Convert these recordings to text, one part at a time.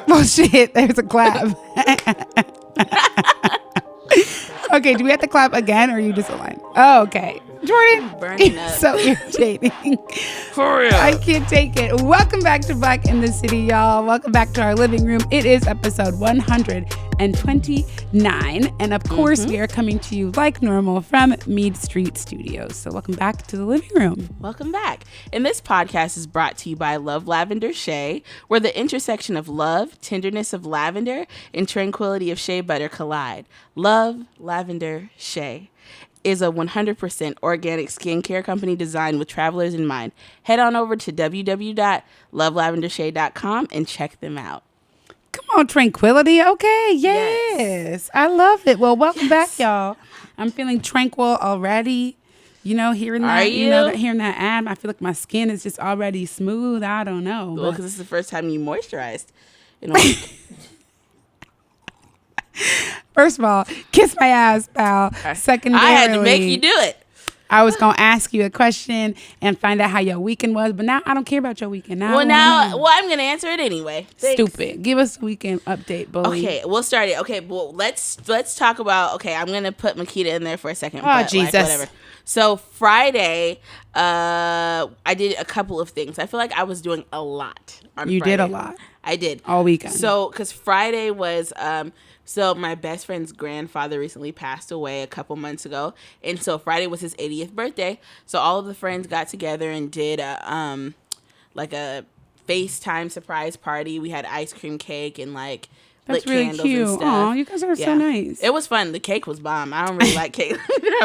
Well, shit, there's a clap. Okay, do we have to clap again or are you just aligned? Oh, okay. Jordan, burning up. So irritating. For real. I can't take it. Welcome back to Black in the City, y'all. Welcome back to our living room. It is episode 129. And of course, we are coming to you like normal from Mead Street Studios. So welcome back to the living room. Welcome back. And this podcast is brought to you by Love Lavender Shea, where the intersection of love, tenderness of lavender, and tranquility of shea butter collide. Love Lavender Shea is a 100% organic skincare company designed with travelers in mind. Head on over to www.lovelavendershea.com and check them out. Come on, tranquility. Okay, yes. I love it. Well, welcome back, y'all. I'm feeling tranquil already. You know, hearing that, hearing that ad, I feel like my skin is just already smooth. I don't know. Well, because this is the first time you moisturized in a week. First of all, kiss my ass, pal. Secondarily, I had to make you do it. I was going to ask you a question and find out how your weekend was, but now I don't care about your weekend. Now I'm going to answer it anyway. Thanks. Stupid. Give us a weekend update, bully. Okay, we'll start it. Okay, well, let's talk about, I'm going to put Makita in there for a second. Oh, Jesus. Whatever. So Friday, I did a couple of things. I feel like I was doing a lot on Friday. You did a lot. I did. All weekend. So, because Friday was... So my best friend's grandfather recently passed away a couple months ago. And so Friday was his 80th birthday. So all of the friends got together and did a FaceTime surprise party. We had ice cream cake and that's lit really candles cute. and stuff. Aw, you guys are so nice. It was fun. The cake was bomb. I don't really like cake.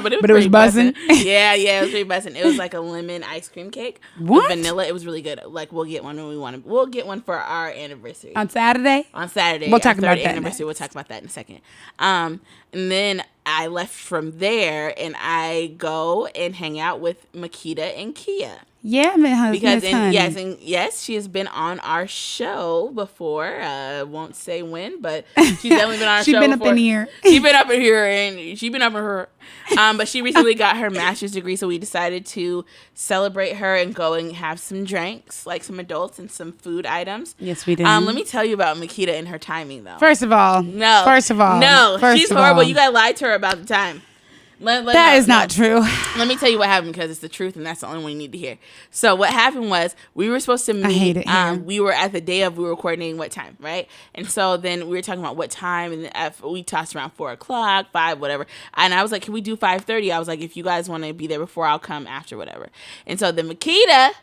but it was buzzing. Yeah, it was really buzzing. It was like a lemon ice cream cake. What? With vanilla. It was really good. We'll get one when we want to. We'll get one for our anniversary. On Saturday? On Saturday. We'll talk about that anniversary. We'll talk about that in a second. And then I left from there and I go and hang out with Makita and Kia. Yeah, because yes, she has been on our show before. Won't say when, but she's definitely been on our show. She's been before. Up in here. She's been up in here, and she's been up in her. But she recently got her master's degree, so we decided to celebrate her and go and have some drinks, like some adults and some food items. Yes, we did. Let me tell you about Makita and her timing, though. First of all, she's horrible. You gotta lie to her about the time. That is not true. Let me tell you what happened because it's the truth and that's the only one you need to hear. So what happened was we were supposed to meet. I hate it here. We were at the day of, we were coordinating what time, right? And so then we were talking about what time, and we tossed around 4:00, 5, whatever. And I was like, can we do 5:30? I was like, if you guys want to be there before, I'll come after, whatever. And so then Makita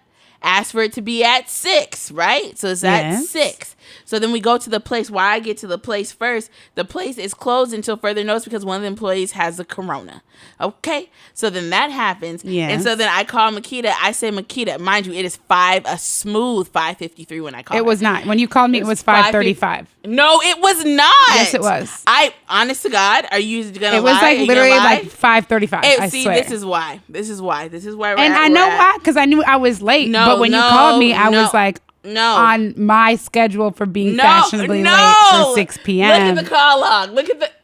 asked for it to be at 6, right? So it's at 6. So then we go to the place. Why I get to the place first, the place is closed until further notice because one of the employees has the corona. Okay? So then that happens. Yes. And so then I call Makita. I say, Makita, mind you, it is a smooth 5:53 when I call It was not. When you called me, it was 5:35. No, it was not. Yes, it was. Honest to God, are you going to lie? It was literally 5:35. I swear. This is why. This is why we're And I know why, because I knew I was late. No, but when you called me, I was like, on my schedule for being fashionably late for 6 p.m. Look at the call log.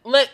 Look.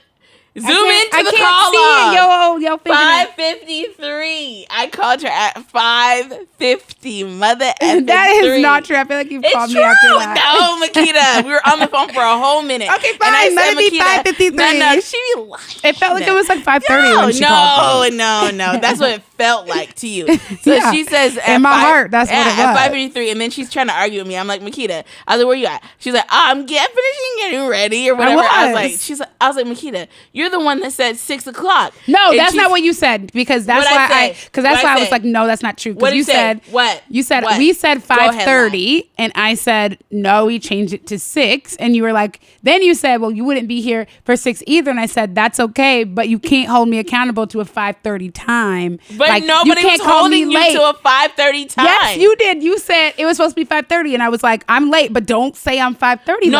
Zoom into the call log. Yo, 5:53. I called her at 5:50. Mother effing That is 3. not true. I feel like you called true. me after that. No, Makita. We were on the phone for a whole minute. Okay, fine. And let it be 5:53. No, she be lying. It felt like it was 5:30 when she called me. No. That's what it felt like to you. So she says in my heart, that's what it was. At 5:53, and then she's trying to argue with me. I'm like, Makita. I was like, where you at? She's like, I'm getting ready or whatever. I was like, Makita, you're the one that said 6 o'clock. No, that's not what you said, because that's why I was like, no, that's not true. Because you said what? You said we said 5:30, and I said no, we changed it to 6, and you were like, then you said, well, you wouldn't be here for 6 either, and I said that's okay, but you can't hold me accountable to a 5:30 time. But nobody was holding you to a 5:30 time. Yes, you did. You said it was supposed to be 5:30, and I was like, I'm late, but don't say I'm 5:30.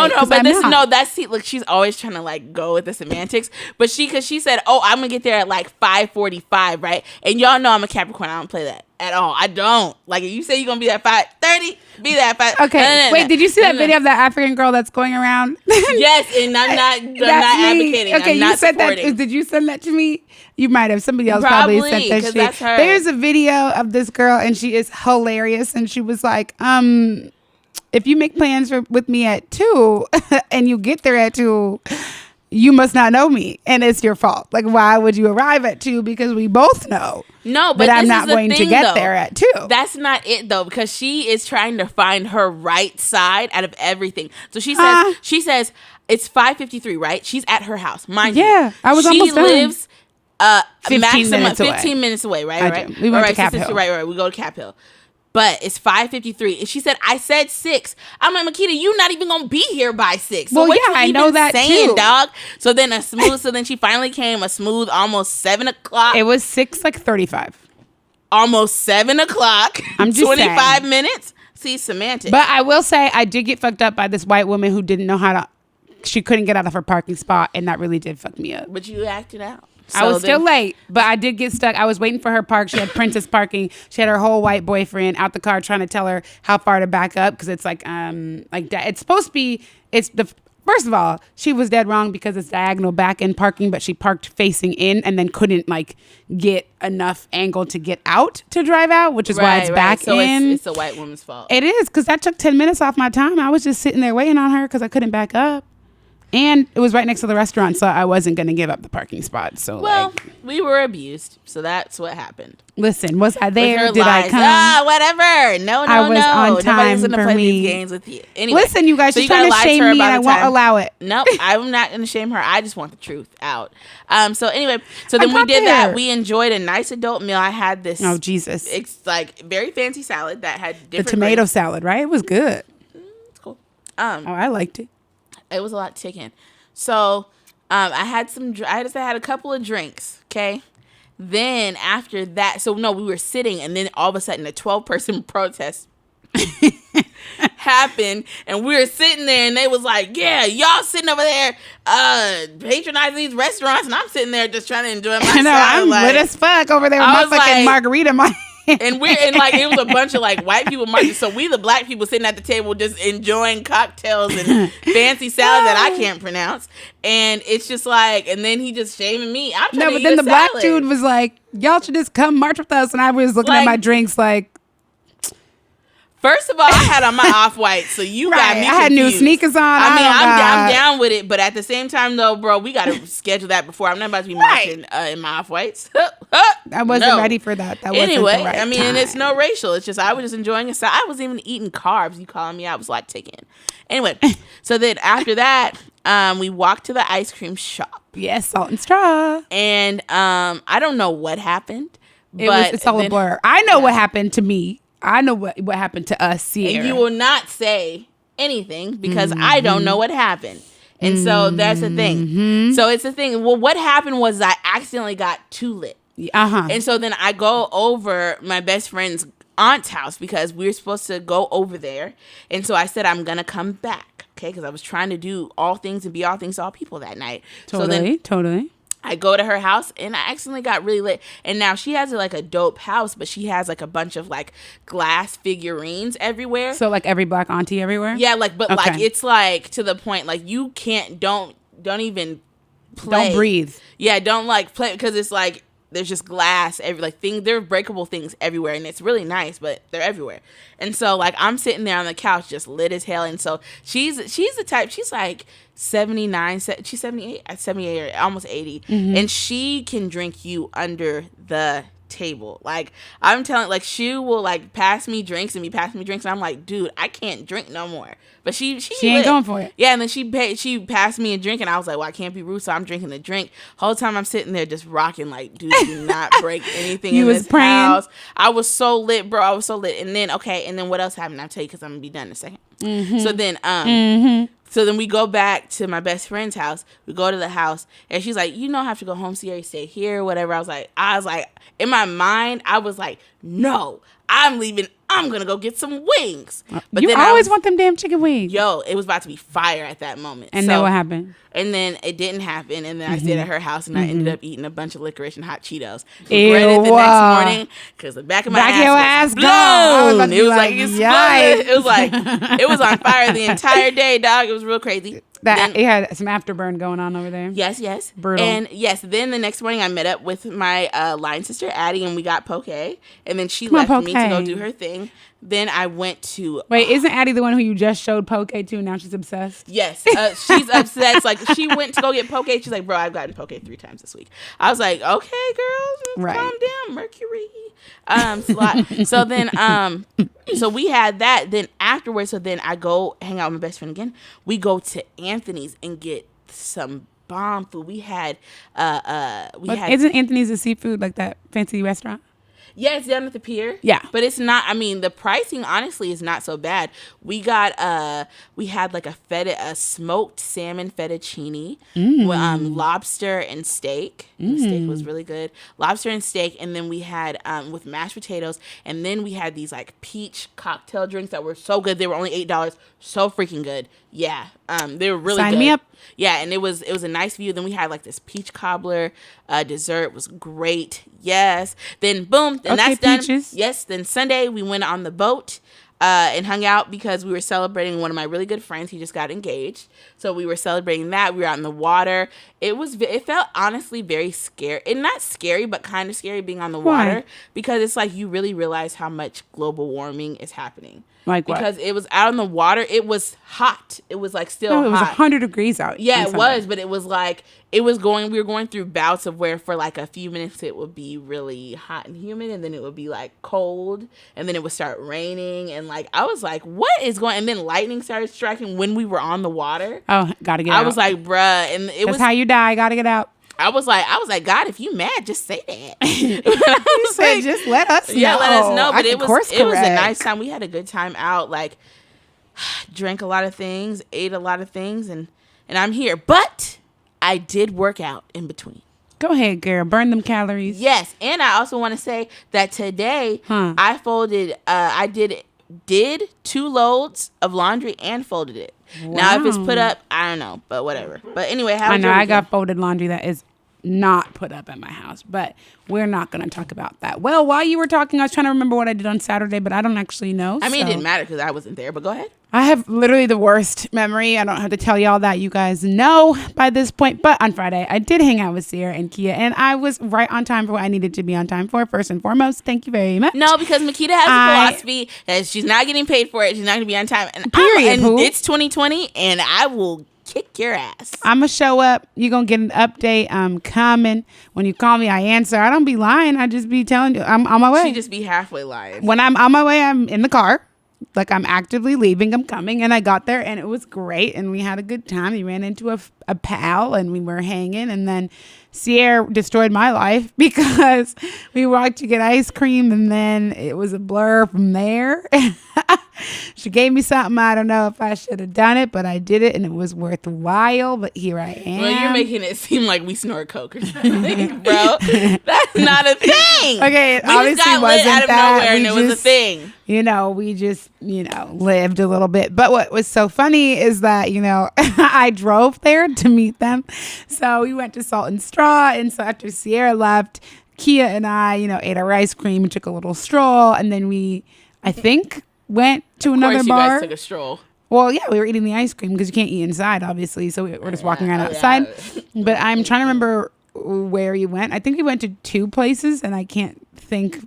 Look, she's always trying to go with the semantics, but because she said, oh, I'm gonna get there at 5:45, right? And y'all know I'm a Capricorn. I don't play that at all. I don't. If you say you're gonna be there at 5:30, be there at 5. Okay. Wait, did you see that video of that African girl that's going around? Yes, and I'm not advocating. Okay, I'm not you said supporting. that. Did you send that to me? You might have. Somebody else probably sent that shit. That's her. There's a video of this girl, and she is hilarious. And she was like, if you make plans with me at 2 and you get there at 2, you must not know me and it's your fault. Like, why would you arrive at 2? Because we both know. No, but I'm not going to get there at 2. That's not it though, because she is trying to find her right side out of everything. So she says it's 5:53, right? She's at her house. Mind you. Yeah, I was almost done. She lives 15 minutes away. 15 minutes away, right? Right. We went to Cap Hill. Right. We go to Cap Hill. But it's 5:53. And she said, I said 6. I'm like, Makita, you not even going to be here by 6. So well, yeah, I know that saying, too. Dog? So then she finally came a smooth almost 7 o'clock. It was 6:35. Almost 7 o'clock. I'm just 25 saying. minutes. See, semantics. But I will say I did get fucked up by this white woman who didn't know how to, she couldn't get out of her parking spot. And that really did fuck me up. But you acted out. I was still late, but I did get stuck. I was waiting for her park. She had princess parking. She had her whole white boyfriend out the car trying to tell her how far to back up because it's like that. It's supposed to be. First of all, she was dead wrong because it's diagonal back end parking, but she parked facing in and then couldn't like get enough angle to get out to drive out, which is why it's back so in. It's a white woman's fault. It is because that took 10 minutes off my time. I was just sitting there waiting on her because I couldn't back up. And it was right next to the restaurant, so I wasn't going to give up the parking spot. So, we were abused, so that's what happened. Listen, was I there? With her Did lies. I come? Whatever. No. I was on time Nobody's gonna for play me. these games with you. Anyway, listen, you guys, so she's trying to shame me, and I won't allow it. Nope, I'm not going to shame her. I just want the truth out. So anyway, then we did that. We enjoyed a nice adult meal. I had this. Oh Jesus! It's like very fancy salad that had different. The tomato salad, right? It was good. It's cool. I liked it. It was a lot of chicken. So, I just had a couple of drinks, okay? Then after that, we were sitting and then all of a sudden a 12-person protest happened and we were sitting there and they was like, yeah, y'all sitting over there patronizing these restaurants and I'm sitting there just trying to enjoy myself. I know, I'm lit as fuck over there with my fucking margarita in my hand. And it was a bunch of like white people marching. So we the black people sitting at the table just enjoying cocktails and fancy salad that I can't pronounce. And it's just like, and then he just shaming me. I'm trying to eat then the salad. black dude was like, y'all should just come march with us. And I was looking at my drinks like, first of all, I had on my off-white, so you got me confused. I had new sneakers on. I'm down with it, but at the same time, though, bro, we got to schedule that before. I'm not about to be marching in my off-whites. I wasn't ready for that. Anyway, right and it's no racial. It's just I was just enjoying it. So I wasn't even eating carbs. You calling me out was like chicken. Anyway, so then after that, we walked to the ice cream shop. Yes, Salt and Straw. And I don't know what happened. It's all a blur. I know what happened to me. I know what happened to us here. And you will not say anything because I don't know what happened. And so that's the thing. So it's the thing. Well, what happened was I accidentally got too lit. And so then I go over my best friend's aunt's house because we were supposed to go over there. And so I said, I'm going to come back. Okay. Because I was trying to do all things and be all things to all people that night. Totally. I go to her house and I accidentally got really lit. And now she has like a dope house, but she has like a bunch of like glass figurines everywhere. So like every black auntie everywhere? Yeah, like it's like to the point like you don't even play. Don't breathe. Yeah, don't like play because it's like there's just glass there are breakable things everywhere and it's really nice, but they're everywhere. And so like I'm sitting there on the couch just lit as hell. And so she's the type, she's like 79, she's 78 or almost 80. And she can drink you under the table. Like I'm telling, like she will like pass me drinks and I'm like, dude, I can't drink no more. But she ain't going for it. Yeah, and then she passed me a drink and I was like, well, I can't be rude, so I'm drinking the drink. Whole time I'm sitting there just rocking like, dude, do not break anything in this house. I was so lit, bro. I was so lit. And then what else happened? I'll tell you because I'm gonna be done in a second. So then So then we go back to my best friend's house. We go to the house, and she's like, "You don't have to go home, Sierra. Stay here, whatever." I was like, in my mind, I was like, "No, I'm leaving. I'm gonna go get some wings." But you always want them damn chicken wings. Yo, it was about to be fire at that moment. And then what happened? And then it didn't happen. And then I stayed at her house, and I ended up eating a bunch of licorice and hot Cheetos. Regretted the next morning because the back of my ass was blown. It was like exploded. It was like it was on fire the entire day, dog. It was real crazy. It had some afterburn going on over there. Yes. Brutal. And yes, then the next morning I met up with my line sister, Addie, and we got poke. And then she left me to go do her thing. Then I went to... Wait, isn't Addie the one who you just showed poke to and now she's obsessed? Yes. She's obsessed. Like, she went to go get poke. She's like, bro, I've gotten poke 3 times this week. I was like, okay, girl. Calm down, Mercury. So then, so we had that. Then afterwards, so then I go hang out with my best friend again. We go to Anthony's and get some bomb food. We had, Isn't Anthony's a seafood, like that fancy restaurant? Yeah, it's down at the pier. Yeah. But it's not, I mean, the pricing honestly is not so bad. We got, we had like a smoked salmon fettuccine, with, lobster and steak. The steak was really good. Lobster and steak. And then we had, with mashed potatoes. And then we had these like peach cocktail drinks that were so good. They were only $8. So freaking good. Yeah. They were really good. Sign me up. Yeah, and it was a nice view. Then we had like this peach cobbler dessert. Was great. Yes. Then boom. Then that's done. Peaches. Yes. Then Sunday we went on the boat and hung out because we were celebrating one of my really good friends. He just got engaged, so we were celebrating that. We were out in the water. It felt honestly very scary, and not scary, but kind of scary being on the water because it's like you really realize how much global warming is happening. Like what? Because it was out in the water. It was hot. It was like still hot. It was 100 degrees out. Yeah, it was, but it was like, we were going through bouts of where for like a few minutes it would be really hot and humid, and then it would be like cold, and then it would start raining, and like, I was like, what is going, and then lightning started striking when we were on the water. Oh, gotta get out. I was like, bruh, and That's how you die, gotta get out. I was like, God, if you mad, just say that. I was like, just let us know. Yeah, let us know. But it was a nice time. We had a good time out. Like, drank a lot of things, ate a lot of things, and I'm here. But I did work out in between. Go ahead, girl. Burn them calories. Yes, and I also want to say that today I folded. I did 2 loads of laundry and folded it. Wow. Now, if it's put up, I don't know, but whatever. But anyway, I got folded laundry that is not put up at my house, but we're not going to talk about that. Well, while you were talking, I was trying to remember what I did on Saturday, but I don't actually know. I mean, it didn't matter because I wasn't there, but go ahead. I have literally the worst memory. I don't have to tell y'all that. You guys know by this point. But on Friday, I did hang out with Sierra and Kia, and I was right on time for what I needed to be on time for, first and foremost. Thank you very much. No, because Makita has a philosophy that she's not getting paid for it. She's not going to be on time. And it's 2020, and I will kick your ass. I'm going to show up. You're going to get an update. I'm coming. When you call me, I answer. I don't be lying. I just be telling you I'm on my way. She just be halfway lying. When I'm on my way, I'm in the car. Like, I'm actively leaving. I'm coming. And I got there, and it was great. And we had a good time. We ran into a pal, and we were hanging. And then Sierra destroyed my life because we walked to get ice cream, and then it was a blur from there. She gave me something. I don't know if I should have done it, but I did it, and it was worthwhile. But here I am. Well, you're making it seem like we snort coke or something, bro. That's not a thing. Okay, it we obviously just got wasn't lit out of that. nowhere, and it was a thing. We just, lived a little bit. But what was so funny is that, I drove there to meet them. So we went to Salt and Straw. And so after Sierra left, Kia and I, ate our ice cream and took a little stroll. And then we, I think, went to another bar. You guys took a stroll. Well, yeah, we were eating the ice cream because you can't eat inside, obviously. So we're just walking around outside. But I'm trying to remember where you went. I think we went to 2 places, and I can't think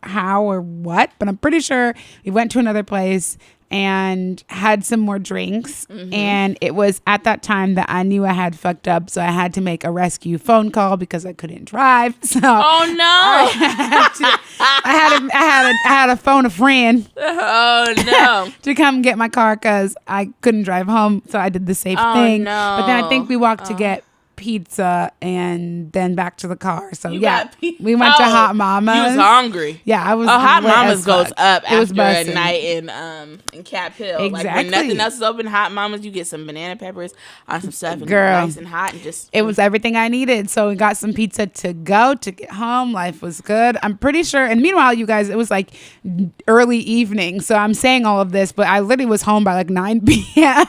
how or what, but I'm pretty sure we went to another place and had some more drinks. Mm-hmm. And it was at that time that I knew I had fucked up, so I had to make a rescue phone call because I couldn't drive. So oh no! I had to phone a friend. Oh no! To come get my car because I couldn't drive home, so I did the safe thing. No. But then I think we walked to get pizza and then back to the car. So we went to Hot Mama's. You was hungry. Yeah, I was. Hot Mama's goes up after a bussin'. night in Cap Hill. Exactly. Like when nothing else is open, Hot Mama's, you get some banana peppers on some stuff and girl, nice and hot and just. It was everything I needed. So we got some pizza to go to get home. Life was good. I'm pretty sure. And meanwhile, you guys, it was like early evening. So I'm saying all of this, but I literally was home by like 9 p.m.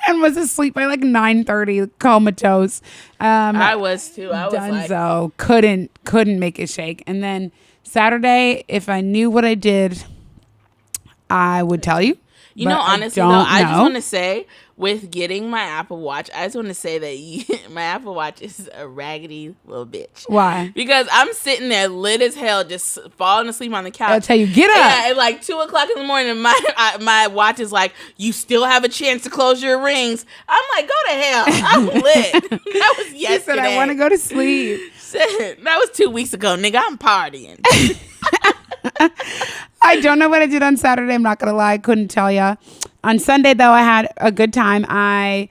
and was asleep by like 9:30, comatose. I was too. I was Dunzo. Couldn't make it shake. And then Saturday, if I knew what I did, I would tell you. You know, honestly, I just want to say, with getting my Apple Watch, I just want to say that my Apple Watch is a raggedy little bitch. Why? Because I'm sitting there lit as hell, just falling asleep on the couch. I'll tell you, get up. Yeah, at like 2 o'clock in the morning, my watch is like, you still have a chance to close your rings. I'm like, go to hell. I'm lit. That was yesterday. She said, I want to go to sleep. That was 2 weeks ago, nigga. I'm partying. I don't know what I did on Saturday. I'm not going to lie. I couldn't tell you. On Sunday, though, I had a good time. I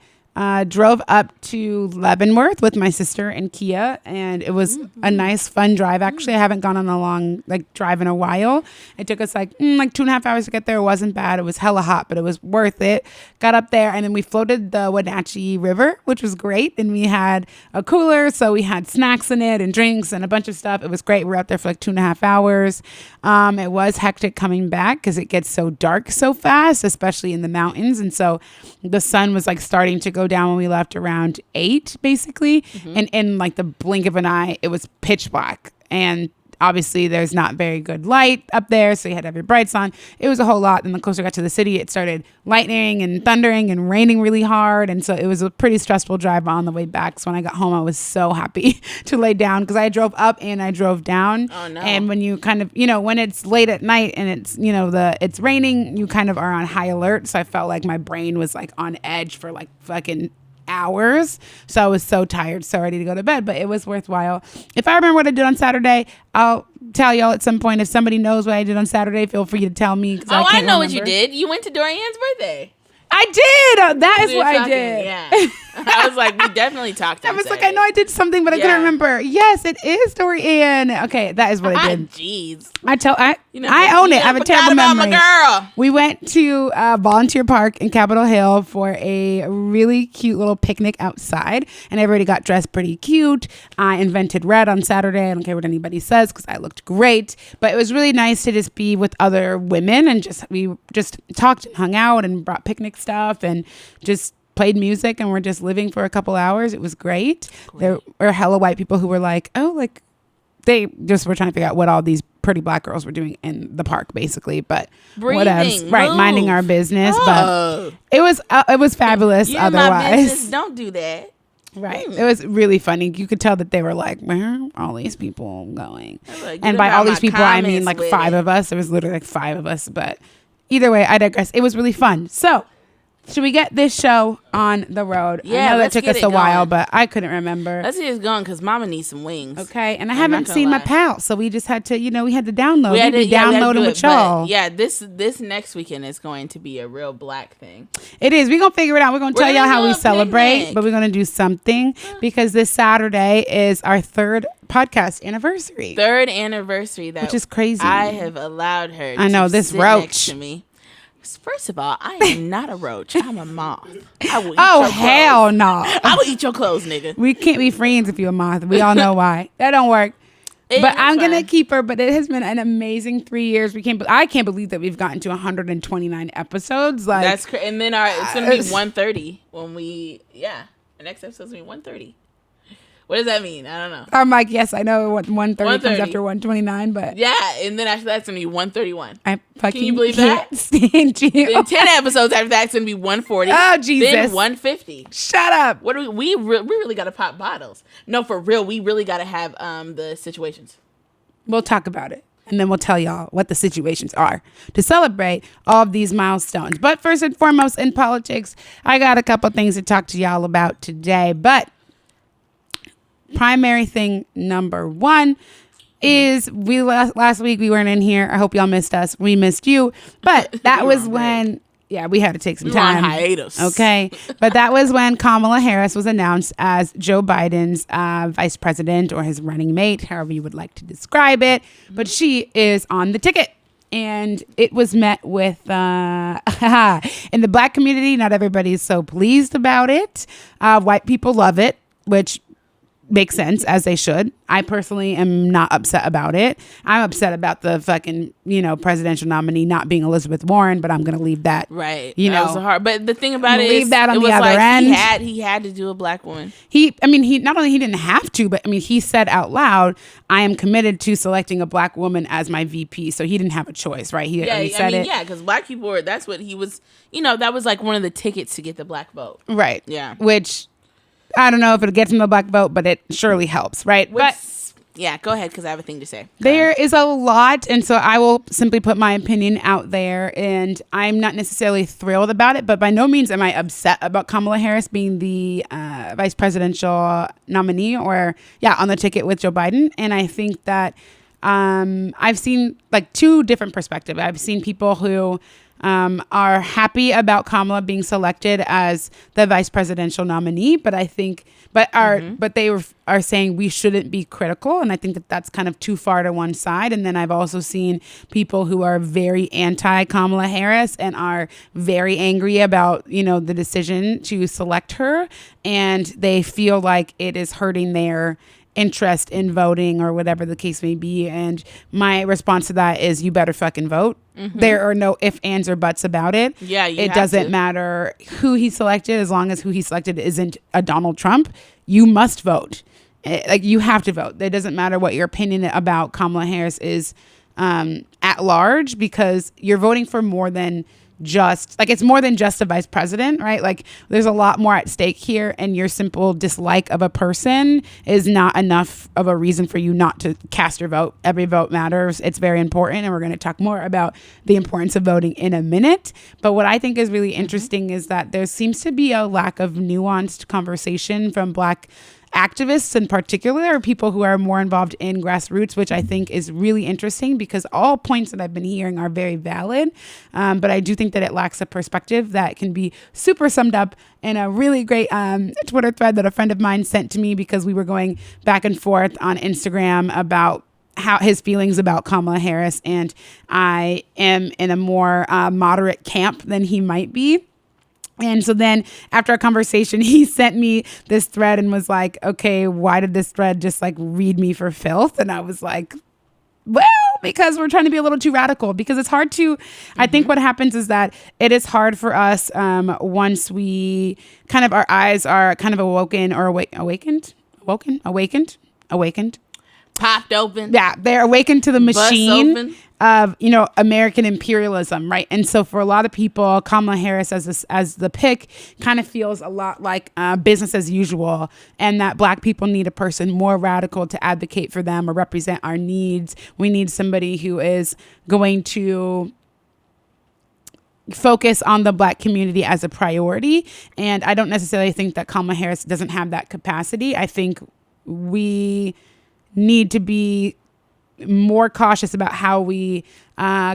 drove up to Leavenworth with my sister and Kia, and it was a nice, fun drive. Actually, I haven't gone on a long drive in a while. It took us like 2.5 hours to get there. It wasn't bad. It was hella hot, but it was worth it. Got up there, and then we floated the Wenatchee River, which was great. And we had a cooler, so we had snacks in it and drinks and a bunch of stuff. It was great. We were out there for like 2.5 hours. It was hectic coming back because it gets so dark so fast, especially in the mountains. And so the sun was like starting to go down when we left around 8, basically. And in like the blink of an eye, it was pitch black. And obviously there's not very good light up there, so you had to have your brights on. It was a whole lot. And the closer I got to the city, it started lightning and thundering and raining really hard. And so it was a pretty stressful drive on the way back. So when I got home, I was so happy to lay down because I drove up and I drove down. Oh, no. And when you kind of, when it's late at night and it's, it's raining, you kind of are on high alert. So I felt like my brain was like on edge for like fucking hours. So I was so tired, so ready to go to bed, but it was worthwhile. If I remember what I did on Saturday, I'll tell y'all at some point. If somebody knows what I did on Saturday, feel free to tell me. I know what you did. You went to Dorian's birthday. I did. That is what I did. Yeah. I was like, we definitely talked. I was like, I know I did something, but I couldn't remember. Yes, it is Dorian. Okay, that is what I did. Jeez. I own it. I have a terrible memory. My girl. We went to Volunteer Park in Capitol Hill for a really cute little picnic outside, and everybody got dressed pretty cute. I invented red on Saturday. I don't care what anybody says because I looked great, but it was really nice to just be with other women and we just talked and hung out and brought picnic stuff and just played music and we're just living for a couple hours. It was great. There were hella white people who were like, they just were trying to figure out what all these pretty black girls were doing in the park, basically. But whatever, right? Minding our business. But it was fabulous. You're otherwise, my business. Don't do that. Right. It was really funny. You could tell that they were like, where are all these people going? Like, and by all these people, I mean like 5 of us. There was literally like 5 of us. But either way, I digress. It was really fun. So should we get this show on the road? Yeah, I know that took us a while, but I couldn't remember. Let's get it going because Mama needs some wings. Okay, and I haven't seen my pal, so we just had to, we had to download. We had to download them with y'all. Yeah, this next weekend is going to be a real black thing. It is. We're going to figure it out. We're going to tell y'all how we celebrate, but we're going to do something because this Saturday is our 3rd podcast anniversary. 3rd anniversary, which is crazy. I have allowed her this sit roach next to me. First of all, I am not a roach. I'm a moth. I will eat your hell no! I will eat your clothes, nigga. We can't be friends if you're a moth. We all know why. That don't work. But I'm gonna keep her. But it has been an amazing 3 years. I can't believe that we've gotten to 129 episodes. Like that's crazy. And then it's gonna be 130 when the next episode's gonna be 130. What does that mean? I don't know. I'm like, yes, I know what 130 comes after 129, but yeah, and then after that's gonna be 131. I fucking Can you believe that? Stand you. Then 10 episodes after that's gonna be 140. Oh Jesus! Then 150. Shut up. What do we really gotta pop bottles? No, for real, we really gotta have the situations. We'll talk about it. And then we'll tell y'all what the situations are to celebrate all of these milestones. But first and foremost, in politics, I got a couple things to talk to y'all about today. But primary thing number 1 is last week we weren't in here. I hope y'all missed us. We missed you. But that was when we had to take some time. We were on hiatus. Okay. But that was when Kamala Harris was announced as Joe Biden's vice president or his running mate, however you would like to describe it. But she is on the ticket. And it was met with, in the black community, not everybody is so pleased about it. White people love it, which make sense, as they should. I personally am not upset about it. I'm upset about the fucking, presidential nominee not being Elizabeth Warren, but I'm going to leave that. Right. That was hard. But the thing about it leave is, that on it the was other like end. He had to do a black woman. He not only he didn't have to, but he said out loud, I am committed to selecting a black woman as my VP. So he didn't have a choice, right? He said it. Yeah, because black people that's what he was, that was like one of the tickets to get the black vote. Right. Yeah. Which, I don't know if it'll get him the black vote, but it surely helps, right? But yeah, go ahead, because I have a thing to say. There is a lot, and so I will simply put my opinion out there, and I'm not necessarily thrilled about it, but by no means am I upset about Kamala Harris being the vice presidential nominee on the ticket with Joe Biden. And I think that I've seen like two different perspectives. I've seen people who are happy about Kamala being selected as the vice presidential nominee, but they are saying we shouldn't be critical, and I think that that's kind of too far to one side. And then I've also seen people who are very anti Kamala Harris and are very angry about the decision to select her, and they feel like it is hurting their interest in voting or whatever the case may be. And my response to that is, you better fucking vote. Mm-hmm. There are no ifs, ands, or buts about it. Yeah, it doesn't matter who he selected, as long as who he selected isn't a Donald Trump. You must vote. Like, you have to vote. It doesn't matter what your opinion about Kamala Harris is at large, because you're voting for more than it's more than just a vice president, right? Like, there's a lot more at stake here, and your simple dislike of a person is not enough of a reason for you not to cast your vote. Every vote matters. It's very important, and we're going to talk more about the importance of voting in a minute. But what I think is really interesting is that there seems to be a lack of nuanced conversation from Black activists in particular, or people who are more involved in grassroots, which I think is really interesting, because all points that I've been hearing are very valid. But I do think that it lacks a perspective that can be super summed up in a really great Twitter thread that a friend of mine sent to me, because we were going back and forth on Instagram about how his feelings about Kamala Harris, and I am in a more moderate camp than he might be. And so then after our conversation, he sent me this thread and was like, okay, why did this thread just like read me for filth? And I was like, well, because we're trying to be a little too radical, because it's hard to, I think what happens is that it is hard for us once we kind of, our eyes are kind of awoken or awakened, popped open. Yeah, they're awakened to the machine of American imperialism, right? And so for a lot of people, Kamala Harris as the pick kind of feels a lot like business as usual, and that Black people need a person more radical to advocate for them or represent our needs. We need somebody who is going to focus on the Black community as a priority. And I don't necessarily think that Kamala Harris doesn't have that capacity. I think we need to be more cautious about how we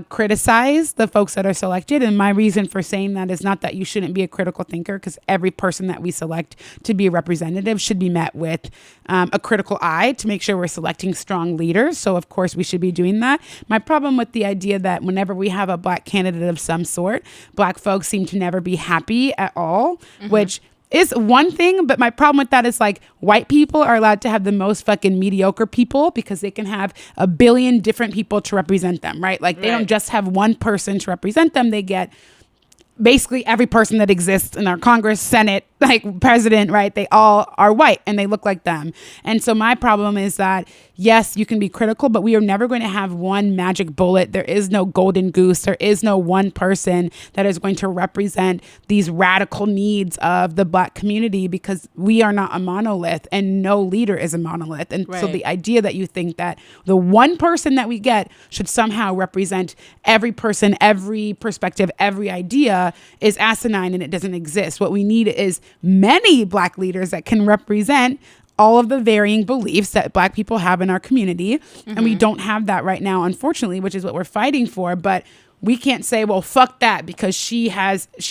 criticize the folks that are selected. And my reason for saying that is not that you shouldn't be a critical thinker, because every person that we select to be a representative should be met with a critical eye to make sure we're selecting strong leaders. So of course we should be doing that. My problem with the idea that whenever we have a Black candidate of some sort, Black folks seem to never be happy at all, which is one thing, but my problem with that is like white people are allowed to have the most fucking mediocre people because they can have a billion different people to represent them, right? Like they don't just have one person to represent them. They get basically every person that exists in our Congress, Senate, like president, right? They all are white and they look like them. And so my problem is that, yes, you can be critical, but we are never going to have one magic bullet. There is no golden goose. There is no one person that is going to represent these radical needs of the Black community, because we are not a monolith and no leader is a monolith. And so the idea that you think that the one person that we get should somehow represent every person, every perspective, every idea is asinine, and it doesn't exist. What we need is many Black leaders that can represent all of the varying beliefs that Black people have in our community. And we don't have that right now, unfortunately, which is what we're fighting for. But we can't say, well, fuck that, because she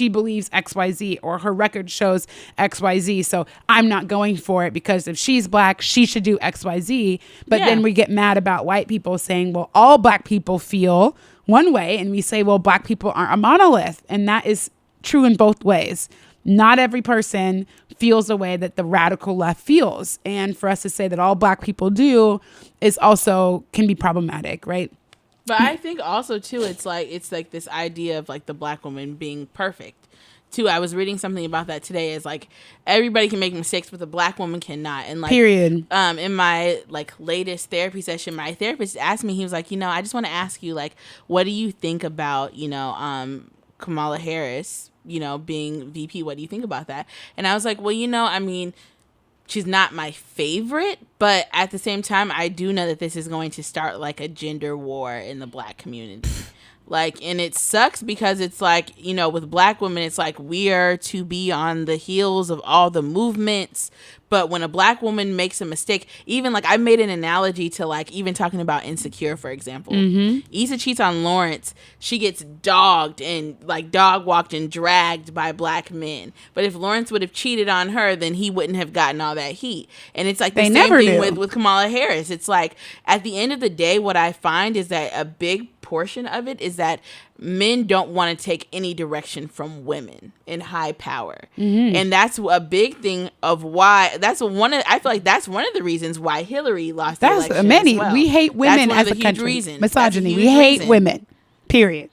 believes XYZ or her record shows XYZ. So I'm not going for it because if she's Black, she should do XYZ. But then we get mad about white people saying, well, all Black people feel one way. And we say, well, Black people aren't a monolith. And that is true in both ways. not every person feels the way that the radical left feels. And for us to say that all Black people do is also can be problematic, right? But I think also too, it's like this idea of like the Black woman being perfect. Too, I was reading something about that today. Is like everybody can make mistakes, but the Black woman cannot. And like, period. In my like latest therapy session, my therapist asked me. He was like, I just want to ask you, like, what do you think about Kamala Harris, being VP? What do you think about that? And I was like, well, I mean, she's not my favorite, but at the same time, I do know that this is going to start like a gender war in the Black community. Like, and it sucks because it's like, with Black women, it's like we are to be on the heels of all the movements. But when a Black woman makes a mistake, even like I made an analogy to like even talking about Insecure, for example. Issa cheats on Lawrence. She gets dogged and like dog walked and dragged by Black men. But if Lawrence would have cheated on her, then he wouldn't have gotten all that heat. And it's like the same thing with Kamala Harris. It's like at the end of the day, what I find is that a big portion of it is that men don't want to take any direction from women in high power. And that's a big thing of why I feel like that's one of the reasons why Hillary lost the election as well. We hate women as a country. Misogyny. We hate women. Period.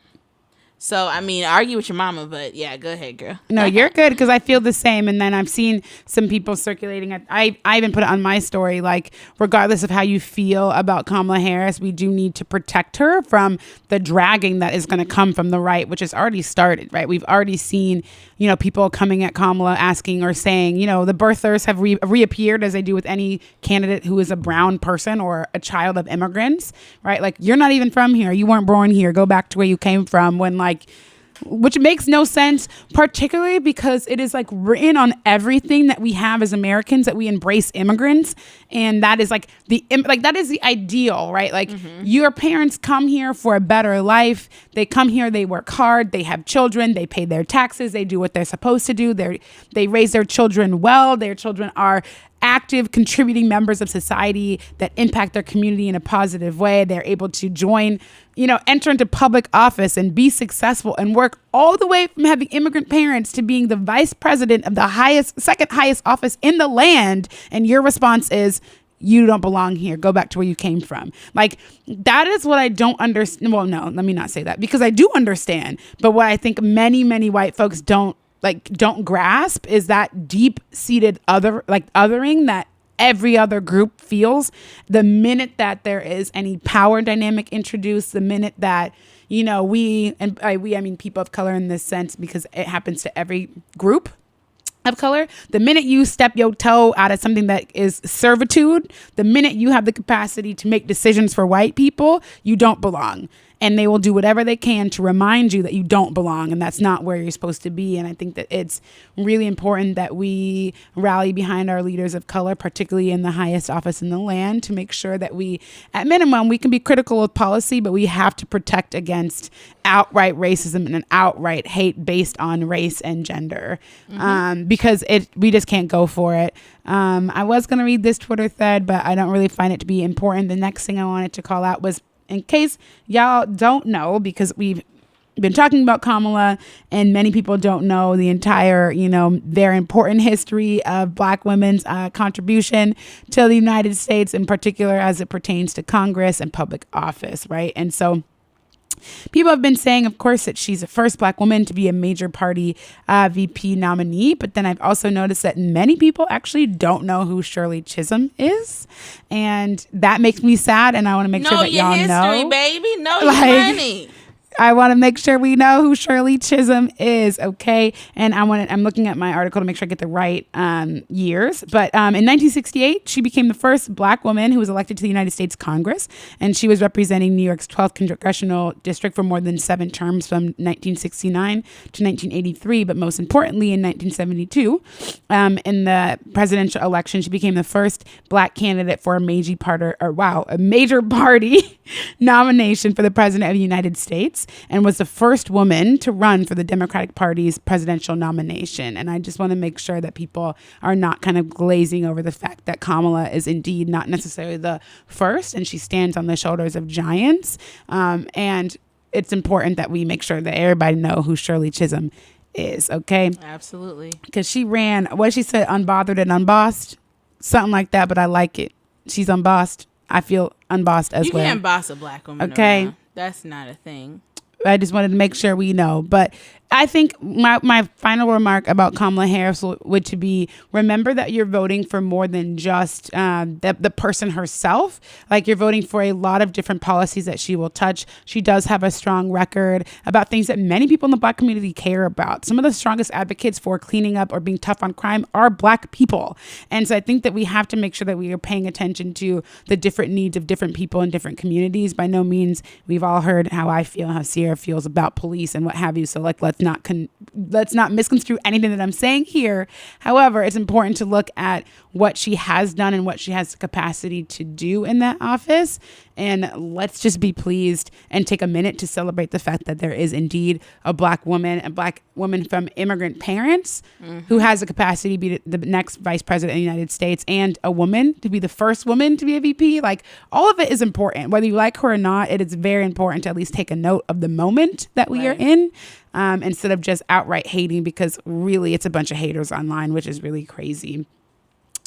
So, I mean, argue with your mama, but yeah, go ahead, girl. No, you're good because I feel the same. And then I've seen some people circulating. I even put it on my story, like, regardless of how you feel about Kamala Harris, we do need to protect her from the dragging that is going to come from the right, which has already started, right? We've already seen, people coming at Kamala asking or saying, the birthers have reappeared as they do with any candidate who is a brown person or a child of immigrants, right? Like, you're not even from here. You weren't born here. Go back to where you came from when, like, which makes no sense, particularly because it is like written on everything that we have as Americans that we embrace immigrants. And that is like that is the ideal, right? Like your parents come here for a better life. They come here, they work hard, they have children, they pay their taxes, they do what they're supposed to do. They raise their children well. Their children are active, contributing members of society that impact their community in a positive way. They're able to join, enter into public office and be successful and work all the way from having immigrant parents to being the vice president of the second highest office in the land. And your response is, you don't belong here. Go back to where you came from. Like, that is what I don't understand. Well, no, let me not say that because I do understand. But what I think many, many white folks don't grasp is that deep-seated othering that every other group feels the minute that there is any power dynamic introduced, the minute that, we, and by we, I mean people of color in this sense, because it happens to every group of color. The minute you step your toe out of something that is servitude, the minute you have the capacity to make decisions for white people, you don't belong. And they will do whatever they can to remind you that you don't belong and that's not where you're supposed to be. And I think that it's really important that we rally behind our leaders of color, particularly in the highest office in the land, to make sure that we, at minimum, we can be critical of policy, but we have to protect against outright racism and an outright hate based on race and gender, because we just can't go for it. I was going to read this Twitter thread, but I don't really find it to be important. The next thing I wanted to call out was, in case y'all don't know, because we've been talking about Kamala and many people don't know the entire, very important history of Black women's contribution to the United States, in particular as it pertains to Congress and public office, right? And so people have been saying, of course, that she's the first Black woman to be a major party VP nominee. But then I've also noticed that many people actually don't know who Shirley Chisholm is. And that makes me sad. And I want to make sure that y'all know. Know your history, baby. Know your money. I want to make sure we know who Shirley Chisholm is, okay? And I'm looking at my article to make sure I get the right years. But in 1968, she became the first Black woman who was elected to the United States Congress, and she was representing New York's 12th congressional district for more than 7 terms from 1969 to 1983. But most importantly, in 1972, in the presidential election, she became the first Black candidate for a major party nomination for the president of the United States, and was the first woman to run for the Democratic Party's presidential nomination. And I just want to make sure that people are not kind of glazing over the fact that Kamala is indeed not necessarily the first, and she stands on the shoulders of giants. And it's important that we make sure that everybody know who Shirley Chisholm is, okay? Absolutely. Because she ran, what did she say, unbothered and unbossed? Something like that, but I like it. She's unbossed. I feel unbossed as well. You can't boss a black woman okay around. That's not a thing. I just wanted to make sure we know. But I think my final remark about Kamala Harris would be, remember that you're voting for more than just the person herself. Like, you're voting for a lot of different policies that she will touch. She does have a strong record about things that many people in the black community care about. Some of the strongest advocates for cleaning up or being tough on crime are black people. And so I think that we have to make sure that we are paying attention to the different needs of different people in different communities. By no means, we've all heard how I feel, how Sierra feels about police and what have you. So like, let's not misconstrue anything that I'm saying here. However, it's important to look at what she has done and what she has the capacity to do in that office. And let's just be pleased and take a minute to celebrate the fact that there is indeed a black woman from immigrant parents who has the capacity to be the next vice president of the United States, and a woman to be the first woman to be a VP. Like, all of it is important. Whether you like her or not, it is very important to at least take a note of the moment that we are in, instead of just outright hating, because really it's a bunch of haters online, which is really crazy.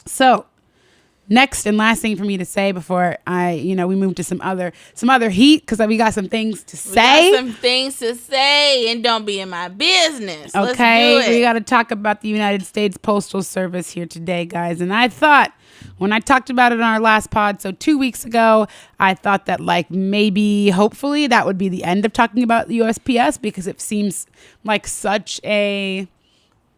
So, next and last thing for me to say before we move to some other heat, because we got some things to say. And don't be in my business. Okay, let's do it. We got to talk about the United States Postal Service here today, guys. And I thought, when I talked about it on our last pod, so 2 weeks ago, I thought that hopefully that would be the end of talking about the USPS, because it seems like such a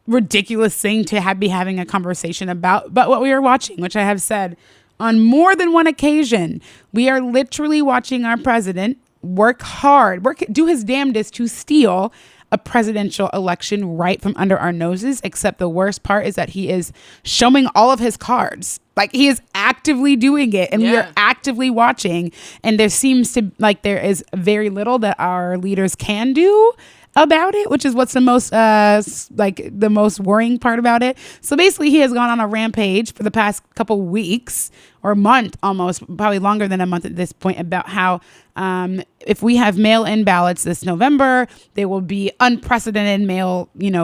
ridiculous thing to be having a conversation about. But what we are watching, which I have said on more than one occasion, we are literally watching our president work hard, do his damnedest to steal a presidential election right from under our noses. Except the worst part is that he is showing all of his cards. Like, he is actively doing it, and we are actively watching. And there seems to there is very little that our leaders can do about it, which is what's the most worrying part about it. So basically, he has gone on a rampage for the past couple weeks or month, almost, probably longer than a month at this point, about how if we have mail-in ballots this November, there will be unprecedented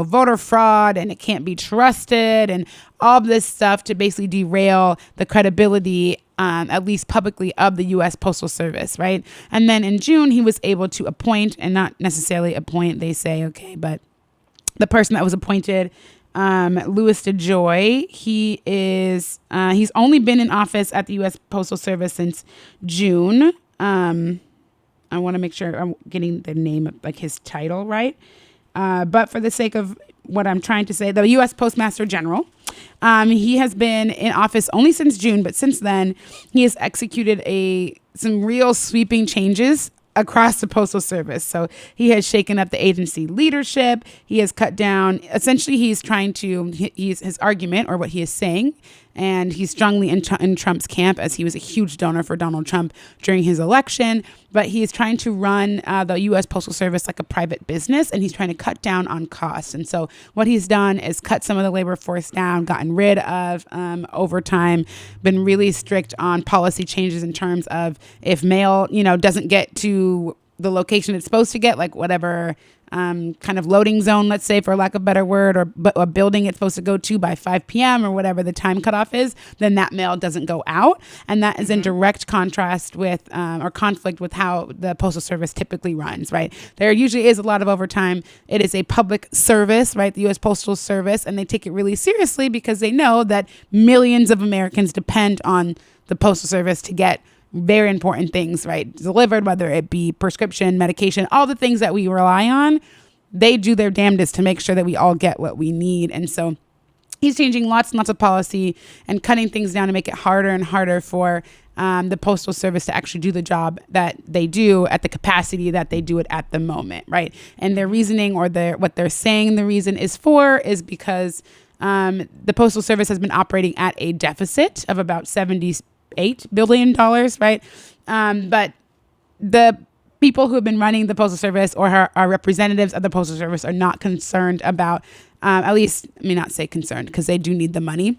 voter fraud, and it can't be trusted, and all of this stuff to basically derail the credibility, at least publicly, of the U.S. Postal Service, right? And then in June, he was able to appoint, and not necessarily appoint, they say, okay, but the person that was appointed, Louis DeJoy, he's only been in office at the U.S. Postal Service since June. I want to make sure I'm getting the name of his title right. But for the sake of what I'm trying to say, the U.S. Postmaster General, he has been in office only since June, but since then he has executed some real sweeping changes across the Postal Service. So he has shaken up the agency leadership. He has cut down, essentially his argument, or what he is saying, and he's strongly in Trump's camp, as he was a huge donor for Donald Trump during his election. But he is trying to run the U.S. Postal Service like a private business, and he's trying to cut down on costs. And so what he's done is cut some of the labor force down, gotten rid of overtime, been really strict on policy changes in terms of if mail, doesn't get to the location it's supposed to get, like whatever kind of loading zone, let's say, for lack of a better word, or a building it's supposed to go to by 5 p.m. or whatever the time cutoff is, then that mail doesn't go out. And that is in direct contrast with or conflict with how the Postal Service typically runs, right? There usually is a lot of overtime. It is a public service, right? The U.S. Postal Service, and they take it really seriously because they know that millions of Americans depend on the Postal Service to get very important things, right, delivered, whether it be prescription, medication, all the things that we rely on. They do their damnedest to make sure that we all get what we need. And so he's changing lots and lots of policy and cutting things down to make it harder and harder for the Postal Service to actually do the job that they do at the capacity that they do it at the moment, right? And their reasoning, or what they're saying the reason is because the Postal Service has been operating at a deficit of about $78 billion, right? But the people who have been running the Postal Service, or are representatives of the Postal Service, are not concerned about, at least, let me not say concerned, because they do need the money.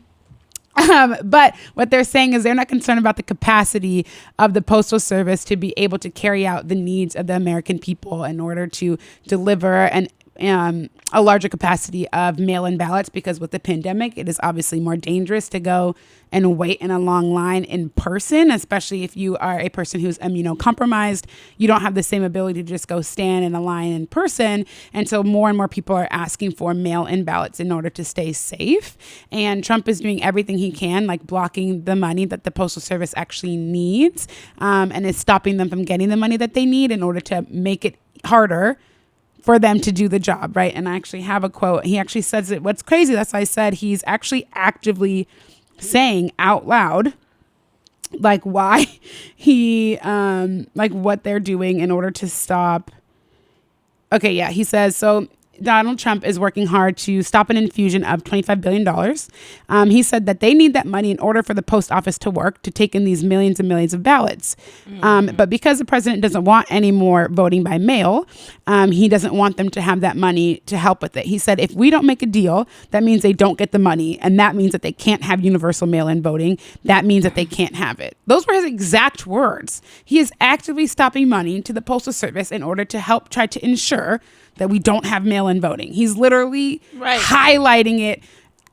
But what they're saying is they're not concerned about the capacity of the Postal Service to be able to carry out the needs of the American people in order to deliver and a larger capacity of mail-in ballots, because with the pandemic, it is obviously more dangerous to go and wait in a long line in person, especially if you are a person who's immunocompromised. You don't have the same ability to just go stand in a line in person. And so more and more people are asking for mail-in ballots in order to stay safe. And Trump is doing everything he can, like blocking the money that the Postal Service actually needs, and is stopping them from getting the money that they need in order to make it harder for them to do the job, right? And I actually have a quote. He actually says it. What's crazy, that's why I said he's actually actively saying out loud, like, why he, like what they're doing in order to stop. Okay, yeah, he says, so Donald Trump is working hard to stop an infusion of $25 billion. He said that they need that money in order for the post office to work, to take in these millions and millions of ballots. But because the president doesn't want any more voting by mail, he doesn't want them to have that money to help with it. He said, if we don't make a deal, that means they don't get the money. And that means that they can't have universal mail-in voting. That means that they can't have it. Those were his exact words. He is actively stopping money to the Postal Service in order to help try to ensure that we don't have mail-in voting. He's literally highlighting it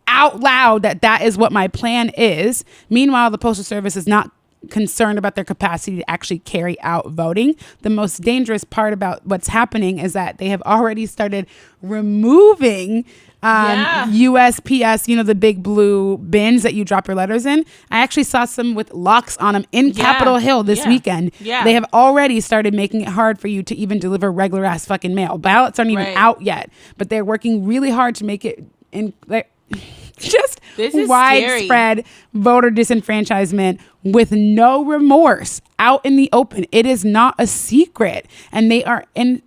out loud that is what my plan is. Meanwhile, the Postal Service is not concerned about their capacity to actually carry out voting. The most dangerous part about what's happening is that they have already started removing USPS, the big blue bins that you drop your letters in. I actually saw some with locks on them in Capitol Hill this weekend. Yeah. They have already started making it hard for you to even deliver regular ass fucking mail. Ballots aren't even out yet, but they're working really hard to make it just widespread voter disenfranchisement with no remorse out in the open. It is not a secret, and they are in.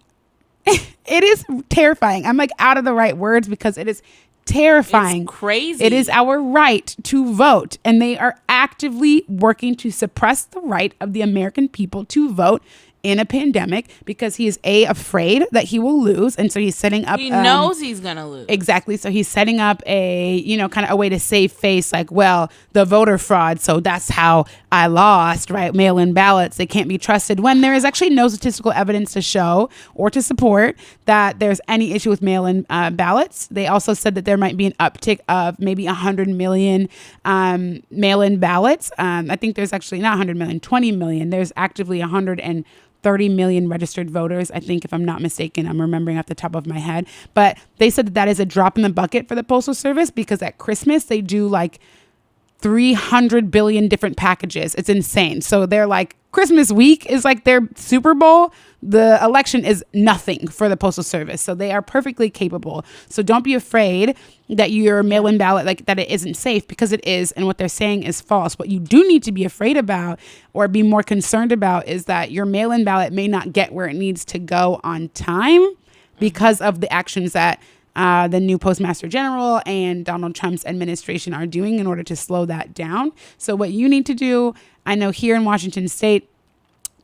It is terrifying. I'm like out of the right words because it is terrifying. It's crazy. It is our right to vote, and they are actively working to suppress the right of the American people to vote in a pandemic because he is afraid that he will lose, and so he's setting up. He knows he's gonna lose. Exactly. So he's setting up a kind of a way to save face, like, well, the voter fraud. So that's how I lost, right? Mail-in ballots, they can't be trusted, when there is actually no statistical evidence to show or to support that there's any issue with mail-in ballots. They also said that there might be an uptick of maybe 100 million mail-in ballots. I think there's actually not 100 million, 20 million. There's actively 130 million registered voters, I think, if I'm not mistaken. I'm remembering off the top of my head. But they said that is a drop in the bucket for the Postal Service because at Christmas, they do like 300 billion different packages. It's insane. So they're like, Christmas week is like their Super Bowl. The election is nothing for the Postal Service. So they are perfectly capable. So don't be afraid that your mail-in ballot, like that it isn't safe, because it is. And what they're saying is false. What you do need to be afraid about or be more concerned about is that your mail-in ballot may not get where it needs to go on time because of the actions that the new Postmaster General and Donald Trump's administration are doing in order to slow that down. So what you need to do, I know here in Washington State,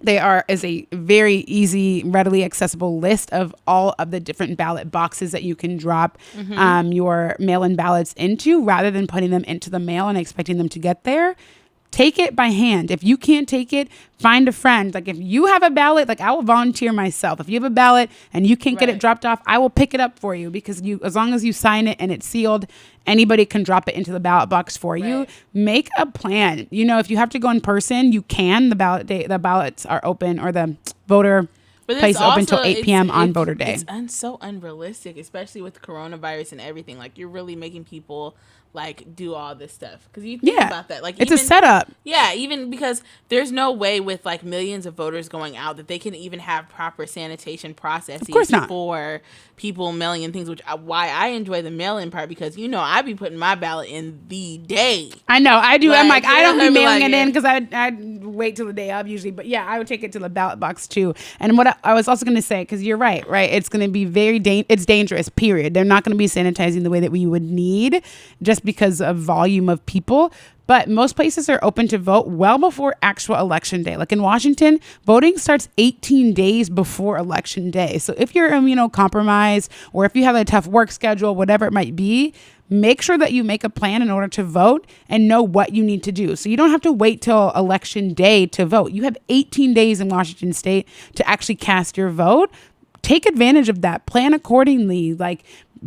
is a very easy, readily accessible list of all of the different ballot boxes that you can drop your mail-in ballots into, rather than putting them into the mail and expecting them to get there. Take it by hand. If you can't take it, find a friend. Like if you have a ballot, like I will volunteer myself. If you have a ballot and you can't get it dropped off, I will pick it up for you, because as long as you sign it and it's sealed, anybody can drop it into the ballot box for you. Make a plan. If you have to go in person, you can. The ballots are open, or the voter place open until 8 p.m. on voter day. It's so unrealistic, especially with coronavirus and everything. Like you're really making people like do all this stuff, because you think about that, like it's a setup. Even because there's no way with like millions of voters going out that they can even have proper sanitation processes for people mailing in things, which why I enjoy the mail-in part, because I be putting my ballot in the day. I know I do. I'm like, I don't be mailing it in because I'd wait till the day of usually, but I would take it to the ballot box too. And what I was also going to say, because you're right, it's going to be it's dangerous, period. They're not going to be sanitizing the way that we would need, just because of volume of people. But most places are open to vote well before actual election day. Like in Washington, voting starts 18 days before election day. So if you're immunocompromised, or if you have a tough work schedule, whatever it might be, make sure that you make a plan in order to vote and know what you need to do. So you don't have to wait till election day to vote. You have 18 days in Washington State to actually cast your vote. take advantage of that. Plan accordingly. Like,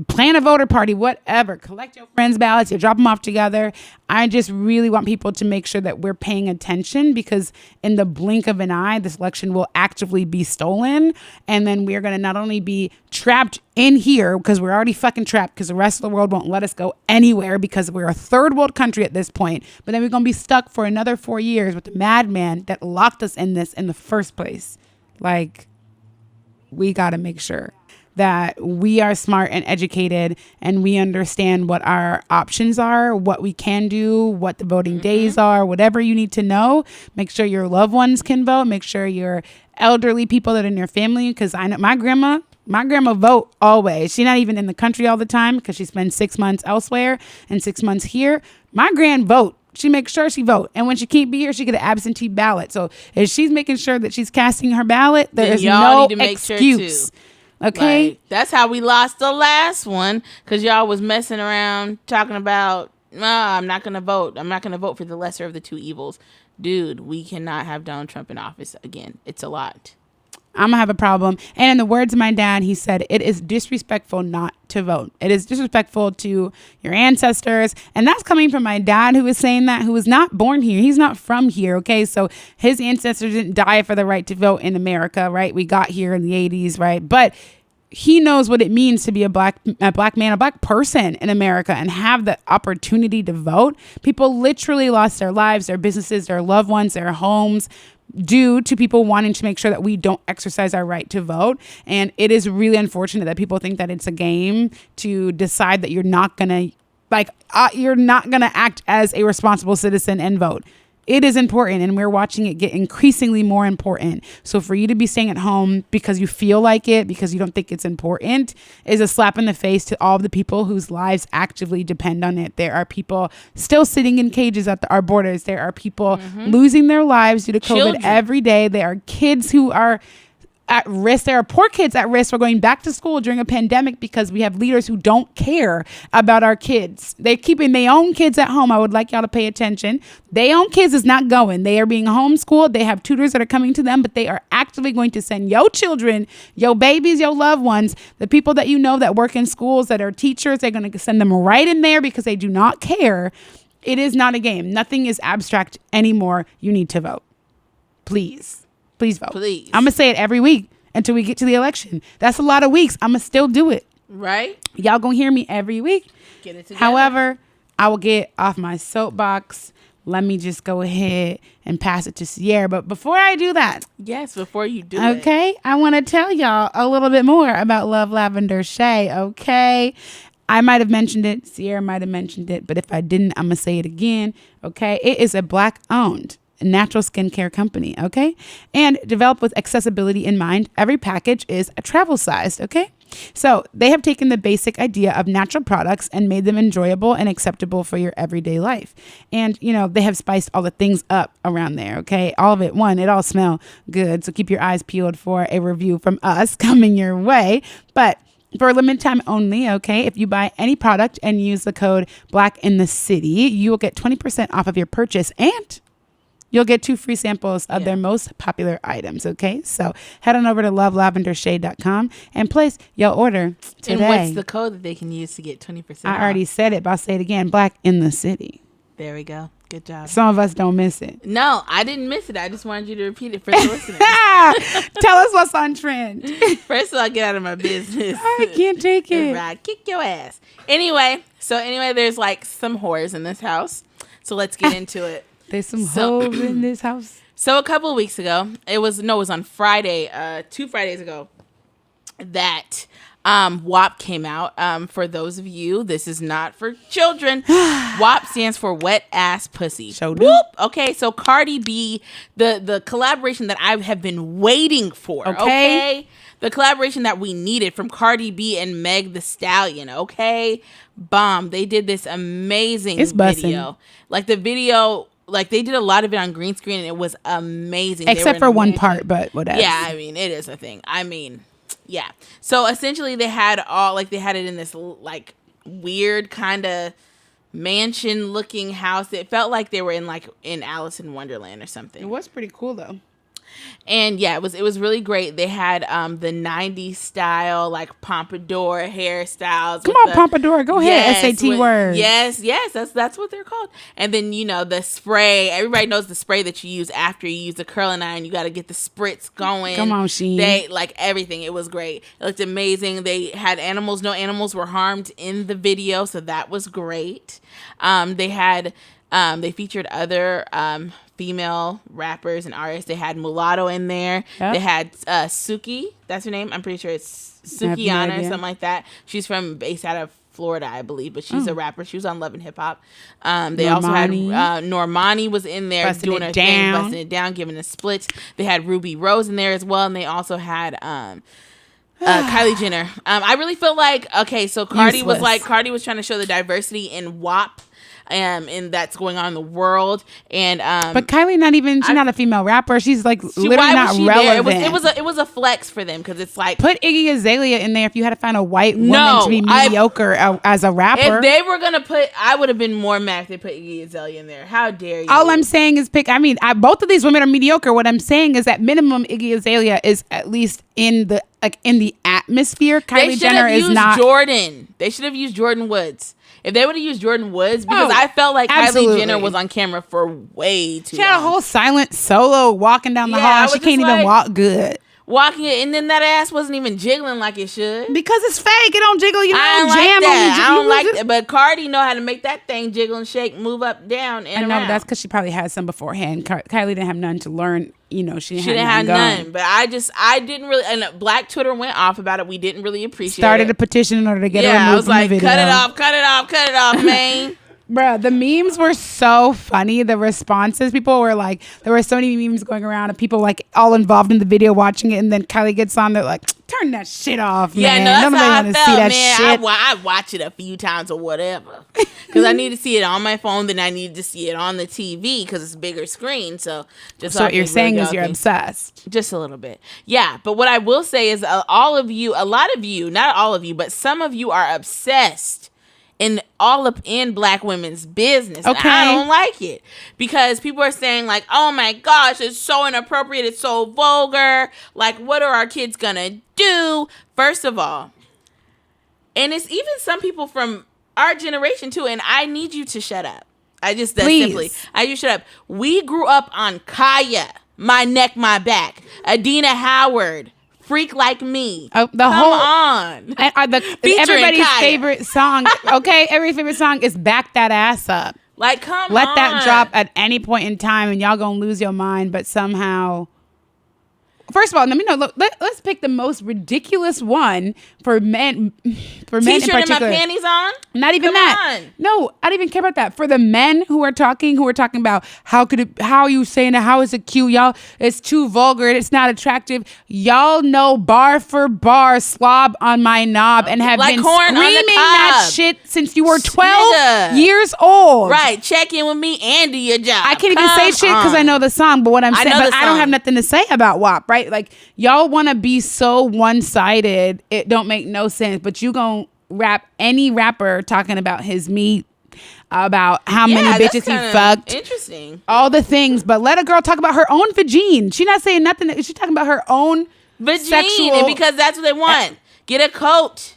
plan a voter party, whatever. Collect your friends' ballots. You drop them off together. I just really want people to make sure that we're paying attention, because in the blink of an eye, this election will actively be stolen. And then we're going to not only be trapped in here, because we're already fucking trapped, because the rest of the world won't let us go anywhere because we're a third world country at this point. But then we're going to be stuck for another 4 years with the madman that locked us in this in the first place. Like, we got to make sure that we are smart and educated, and we understand what our options are, what we can do, what the voting days are, whatever you need to know. Make sure your loved ones can vote. Make sure your elderly people that are in your family, because I know my grandma vote always. She's not even in the country all the time because she spends 6 months elsewhere and 6 months here. My grand vote. She makes sure she vote. And when she can't be here, she get an absentee ballot. So if she's making sure that she's casting her ballot, there is no excuse. Okay, like, that's how we lost the last one, because y'all was messing around talking about, I'm not gonna vote. I'm not gonna vote for the lesser of the two evils. Dude, we cannot have Donald Trump in office again. It's a lot. I'm gonna have a problem. And in the words of my dad, he said, it is disrespectful not to vote. It is disrespectful to your ancestors. And that's coming from my dad, who is saying that, who was not born here. He's not from here. Okay. So his ancestors didn't die for the right to vote in America, right? We got here in the 80s, right? But he knows what it means to be a black man, a black person in America, and have the opportunity to vote. People literally lost their lives, their businesses, their loved ones, their homes, due to people wanting to make sure that we don't exercise our right to vote. And it is really unfortunate that people think that it's a game to decide that you're not gonna act as a responsible citizen and vote. It is important, and we're watching it get increasingly more important. So for you to be staying at home because you feel like it, because you don't think it's important, is a slap in the face to all of the people whose lives actively depend on it. There are people still sitting in cages at our borders. There are people losing their lives due to COVID every day. There are kids who are at risk. There are poor kids at risk for going back to school during a pandemic because we have leaders who don't care about our kids. They're keeping their own kids at home. I would like y'all to pay attention. Their own kids is not going. They are being homeschooled. They have tutors that are coming to them, but they are actively going to send your children, your babies, your loved ones, the people that you know that work in schools, that are teachers. They're going to send them right in there because they do not care. It is not a game. Nothing is abstract anymore. You need to vote. Please. Please vote. Please. I'm going to say it every week until we get to the election. That's a lot of weeks. I'm going to still do it. Right. Y'all going to hear me every week. Get it together. However, I will get off my soapbox. Let me just go ahead and pass it to Sierra. But before I do that. Yes, before you do it. Okay. I want to tell y'all a little bit more about Love Lavender Shea. Okay. I might have mentioned it. Sierra might have mentioned it. But if I didn't, I'm going to say it again. Okay. It is a Black-owned natural skincare company, okay? And developed with accessibility in mind. Every package is a travel sized, okay? So they have taken the basic idea of natural products and made them enjoyable and acceptable for your everyday life. And, you know, they have spiced all the things up around there, okay? All of it. One, it all smell good. So keep your eyes peeled for a review from us coming your way. But for a limited time only, okay, if you buy any product and use the code Black in the City, you will get 20% off of your purchase, and you'll get 2 free samples of their most popular items, okay? So head on over to lovelavendershade.com and place your order today. And what's the code that they can use to get 20% off? I already said it, but I'll say it again. Black in the City. There we go. Good job. Some of us don't miss it. No, I didn't miss it. I just wanted you to repeat it for the listeners. Tell us what's on trend. First of all, get out of my business. I can't take it. Right, kick your ass. Anyway, there's like some whores in this house. So let's get into it. There's some hoes in this house. So a couple of weeks ago, it was on Friday, 2 Fridays ago, that W.A.P came out. For those of you, this is not for children. W.A.P stands for wet ass pussy. Whoop. Okay, so Cardi B, the collaboration that I have been waiting for. Okay? The collaboration that we needed from Cardi B and Meg the Stallion. Okay, bomb. They did this amazing video. Like the video. Like, they did a lot of it on green screen, and it was amazing. Except for one part, but whatever. Yeah, I mean, it is a thing. I mean, yeah. So, essentially, they had it in this, like, weird kind of mansion-looking house. It felt like they were in Alice in Wonderland or something. It was pretty cool, though. And yeah, it was really great. They had the 90s style, like pompadour hairstyles. Come on, pompadour. Go ahead, SAT word. Yes, that's what they're called. And then, the spray. Everybody knows the spray that you use after you use the curling iron. You got to get the spritz going. Come on, Sheen. They, everything. It was great. It looked amazing. They had animals. No animals were harmed in the video, so that was great. They featured other female rappers and artists. They had Mulatto in there. Yep. They had Suki. That's her name. I'm pretty sure it's Sukiana or something like that. She's based out of Florida, I believe, but she's a rapper. She was on Love and Hip Hop. They also had Normani was in there doing her thing, busting it down, giving a split. They had Ruby Rose in there as well, and they also had Kylie Jenner. I really feel like so Cardi was trying to show the diversity in WAP. And that's going on in the world. And but Kylie she's not a female rapper. She's literally not relevant. It was a flex for them because it's like, put Iggy Azalea in there if you had to find a white woman to be mediocre as a rapper. If they were gonna I would have been more mad if they put Iggy Azalea in there. How dare you? All I'm saying is both of these women are mediocre. What I'm saying is at minimum Iggy Azalea is at least in the atmosphere. Kylie Jenner is not. They should have used Jordan Woods. If they would have used Jordan Woods, because I felt like Kylie Jenner was on camera for way too long. She had a whole silent solo walking down the hall. She can't even walk good. Walking it, and then that ass wasn't even jiggling like it should. Because it's fake. It don't jiggle. You don't jam that. I don't like that. But Cardi know how to make that thing jiggle and shake, move up, down, and around. But that's because she probably had some beforehand. Kylie didn't have none to learn. She didn't have none. But I didn't really. And Black Twitter went off about it. We didn't really appreciate it. Started a petition in order to get her removed I was like, from the video. cut it off, man. Bruh, the memes were so funny. The responses, people were like, there were so many memes going around of people all involved in the video watching it, and then Kylie gets on, they're like, turn that shit off, man. Yeah, no, that's nobody how I want to felt, see that man. shit. I watch it a few times or whatever. Because I need to see it on my phone, then I need to see it on the TV because it's a bigger screen. So what you're saying is you're obsessed. Just a little bit. Yeah, but what I will say is a lot of you, not all of you, but some of you are obsessed all up in Black women's business. Okay. I don't like it because people are saying oh my gosh, it's so inappropriate. It's so vulgar. What are our kids gonna do? First of all, and it's even some people from our generation too. And I need you to shut up. I need you to shut up. We grew up on Kaya, My Neck, My Back, Adina Howard, Freak Like Me. Come on. Everybody's favorite song. Okay, everybody's favorite song is Back That Ass Up. Let that drop at any point in time and y'all gonna lose your mind, but somehow. First of all, let's pick the most ridiculous one for men. For men in particular. T-shirt and my panties on? Not even that. No, I don't even care about that. For the men who are talking about how are you saying that? How is it cute? Y'all, it's too vulgar. It's not attractive. Y'all know bar for bar slob on my knob and have been screaming that shit since you were 12 years old. Right. Check in with me and do your job. I can't even say shit because I know the song, but what I'm saying, I don't have nothing to say about WAP, right? Y'all want to be so one-sided, it don't make no sense, but you gonna rap any rapper talking about his meat, about how many bitches he fucked. Interesting. All the things, but let a girl talk about her own vagine. She not saying nothing. She's talking about her own vagine, sexual. and because that's what they want. Get a coat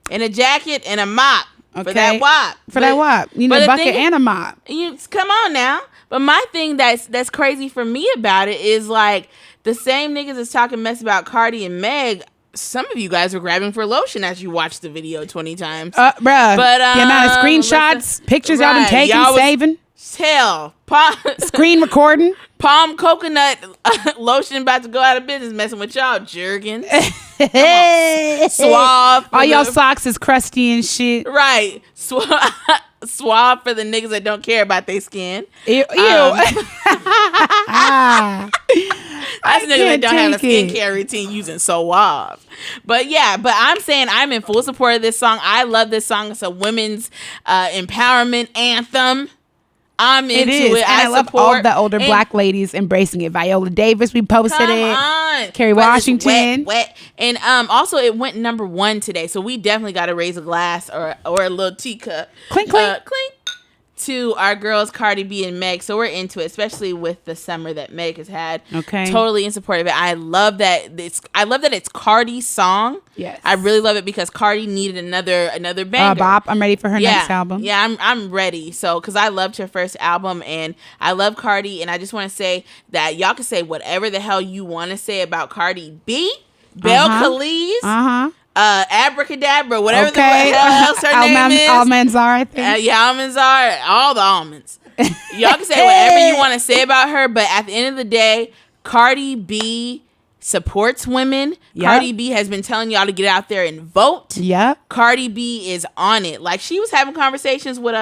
and a jacket and a mop for that WAP. That WAP. You need a bucket and a mop. Come on now. But my thing that's crazy for me about it is the same niggas that's talking mess about Cardi and Meg, some of you guys were grabbing for lotion as you watched the video 20 times. Bruh. But the amount of screenshots, pictures y'all been taking, saving. Hell. Screen recording. Palm coconut lotion about to go out of business messing with y'all, jerkins. Suave. All y'all socks is crusty and shit. Right. Suave for the niggas that don't care about their skin. Ew. That's niggas that don't have a skincare routine using Suave. But I'm saying I'm in full support of this song. I love this song. It's a women's empowerment anthem. I'm into it. I love all the older Black ladies embracing it. Viola Davis, we posted it. Kerry Washington. Wet. And also it went number 1 today. So we definitely got to raise a glass or a little teacup. Clink, clink. Clink. to our girls Cardi B and Meg. So we're into it, especially with the summer that Meg has had. Okay. Totally in support of it. I love that it's Cardi's song. Yes. I really love it because Cardi needed another banger. Bop. I'm ready for her next album. Yeah, I'm ready. So, because I loved her first album and I love Cardi, and I just want to say that y'all can say whatever the hell you want to say about Cardi B, Belle Khalees, Abracadabra, whatever the hell else her name is. Almanzar, I think. Almanzar, all the almonds. Y'all can say whatever you want to say about her, but at the end of the day, Cardi B supports women. Yep. Cardi B has been telling y'all to get out there and vote. Yeah. Cardi B is on it. Like, she was having conversations with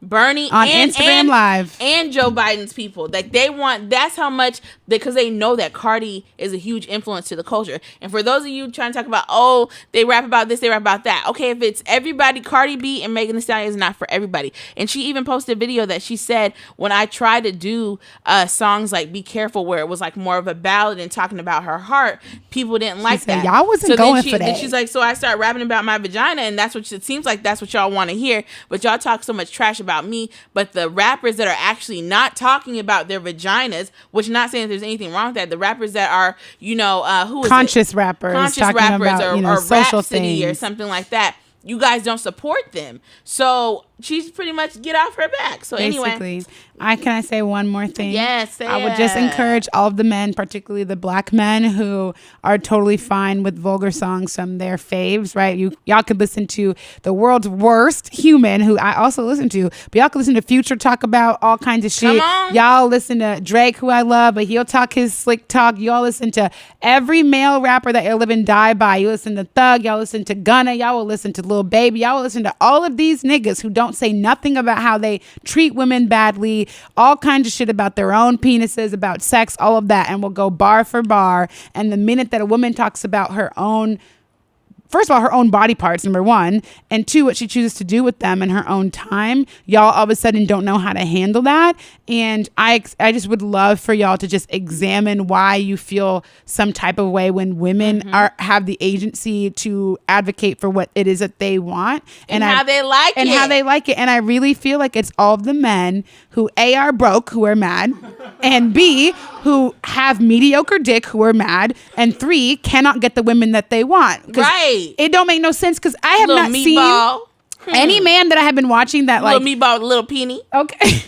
Bernie on Instagram Live and Joe Biden's people. Like, that's how much, because they know that Cardi is a huge influence to the culture. And for those of you trying to talk about, oh, they rap about this, they rap about that. Okay, if it's everybody, Cardi B and Megan Thee Stallion is not for everybody. And she even posted a video that she said, when I tried to do songs like Be Careful, where it was like more of a ballad and talking about her heart, people didn't like that. Y'all wasn't going for that. Then she's like, so I started rapping about my vagina, and that's what it seems like that's what y'all want to hear. But y'all talk so much trash about me, but the rappers that are actually not talking about their vaginas, which not saying that there's anything wrong with that, the rappers that are, who is conscious rappers about, or social Rhapsody things or something like that, you guys don't support them. So she's pretty much get off her back. So basically, anyway, can I say one more thing? Yes, I would just encourage all of the men, particularly the black men, who are totally fine with vulgar songs from their faves, right? Y'all could listen to the world's worst human, who I also listen to, but y'all could listen to Future talk about all kinds of shit. Y'all listen to Drake, who I love, but he'll talk his slick talk. Y'all listen to every male rapper that you'll live and die by. You listen to Thug, y'all listen to Gunna, y'all will listen to Lil Baby, y'all will listen to all of these niggas who don't say nothing about how they treat women badly, all kinds of shit about their own penises, about sex, all of that, and will go bar for bar. And the minute that a woman talks about her own, first of all, her own body parts, number one, and two, what she chooses to do with them in her own time, y'all all of a sudden don't know how to handle that. And I just would love for y'all to just examine why you feel some type of way when women have the agency to advocate for what it is that they want and how they like it. And I really feel like it's all of the men who A, are broke, who are mad, and B, who have mediocre dick, who are mad, and 3, cannot get the women that they want. Right. It don't make no sense, because I have not seen any man that I have been watching that little meatball, little peony. Okay.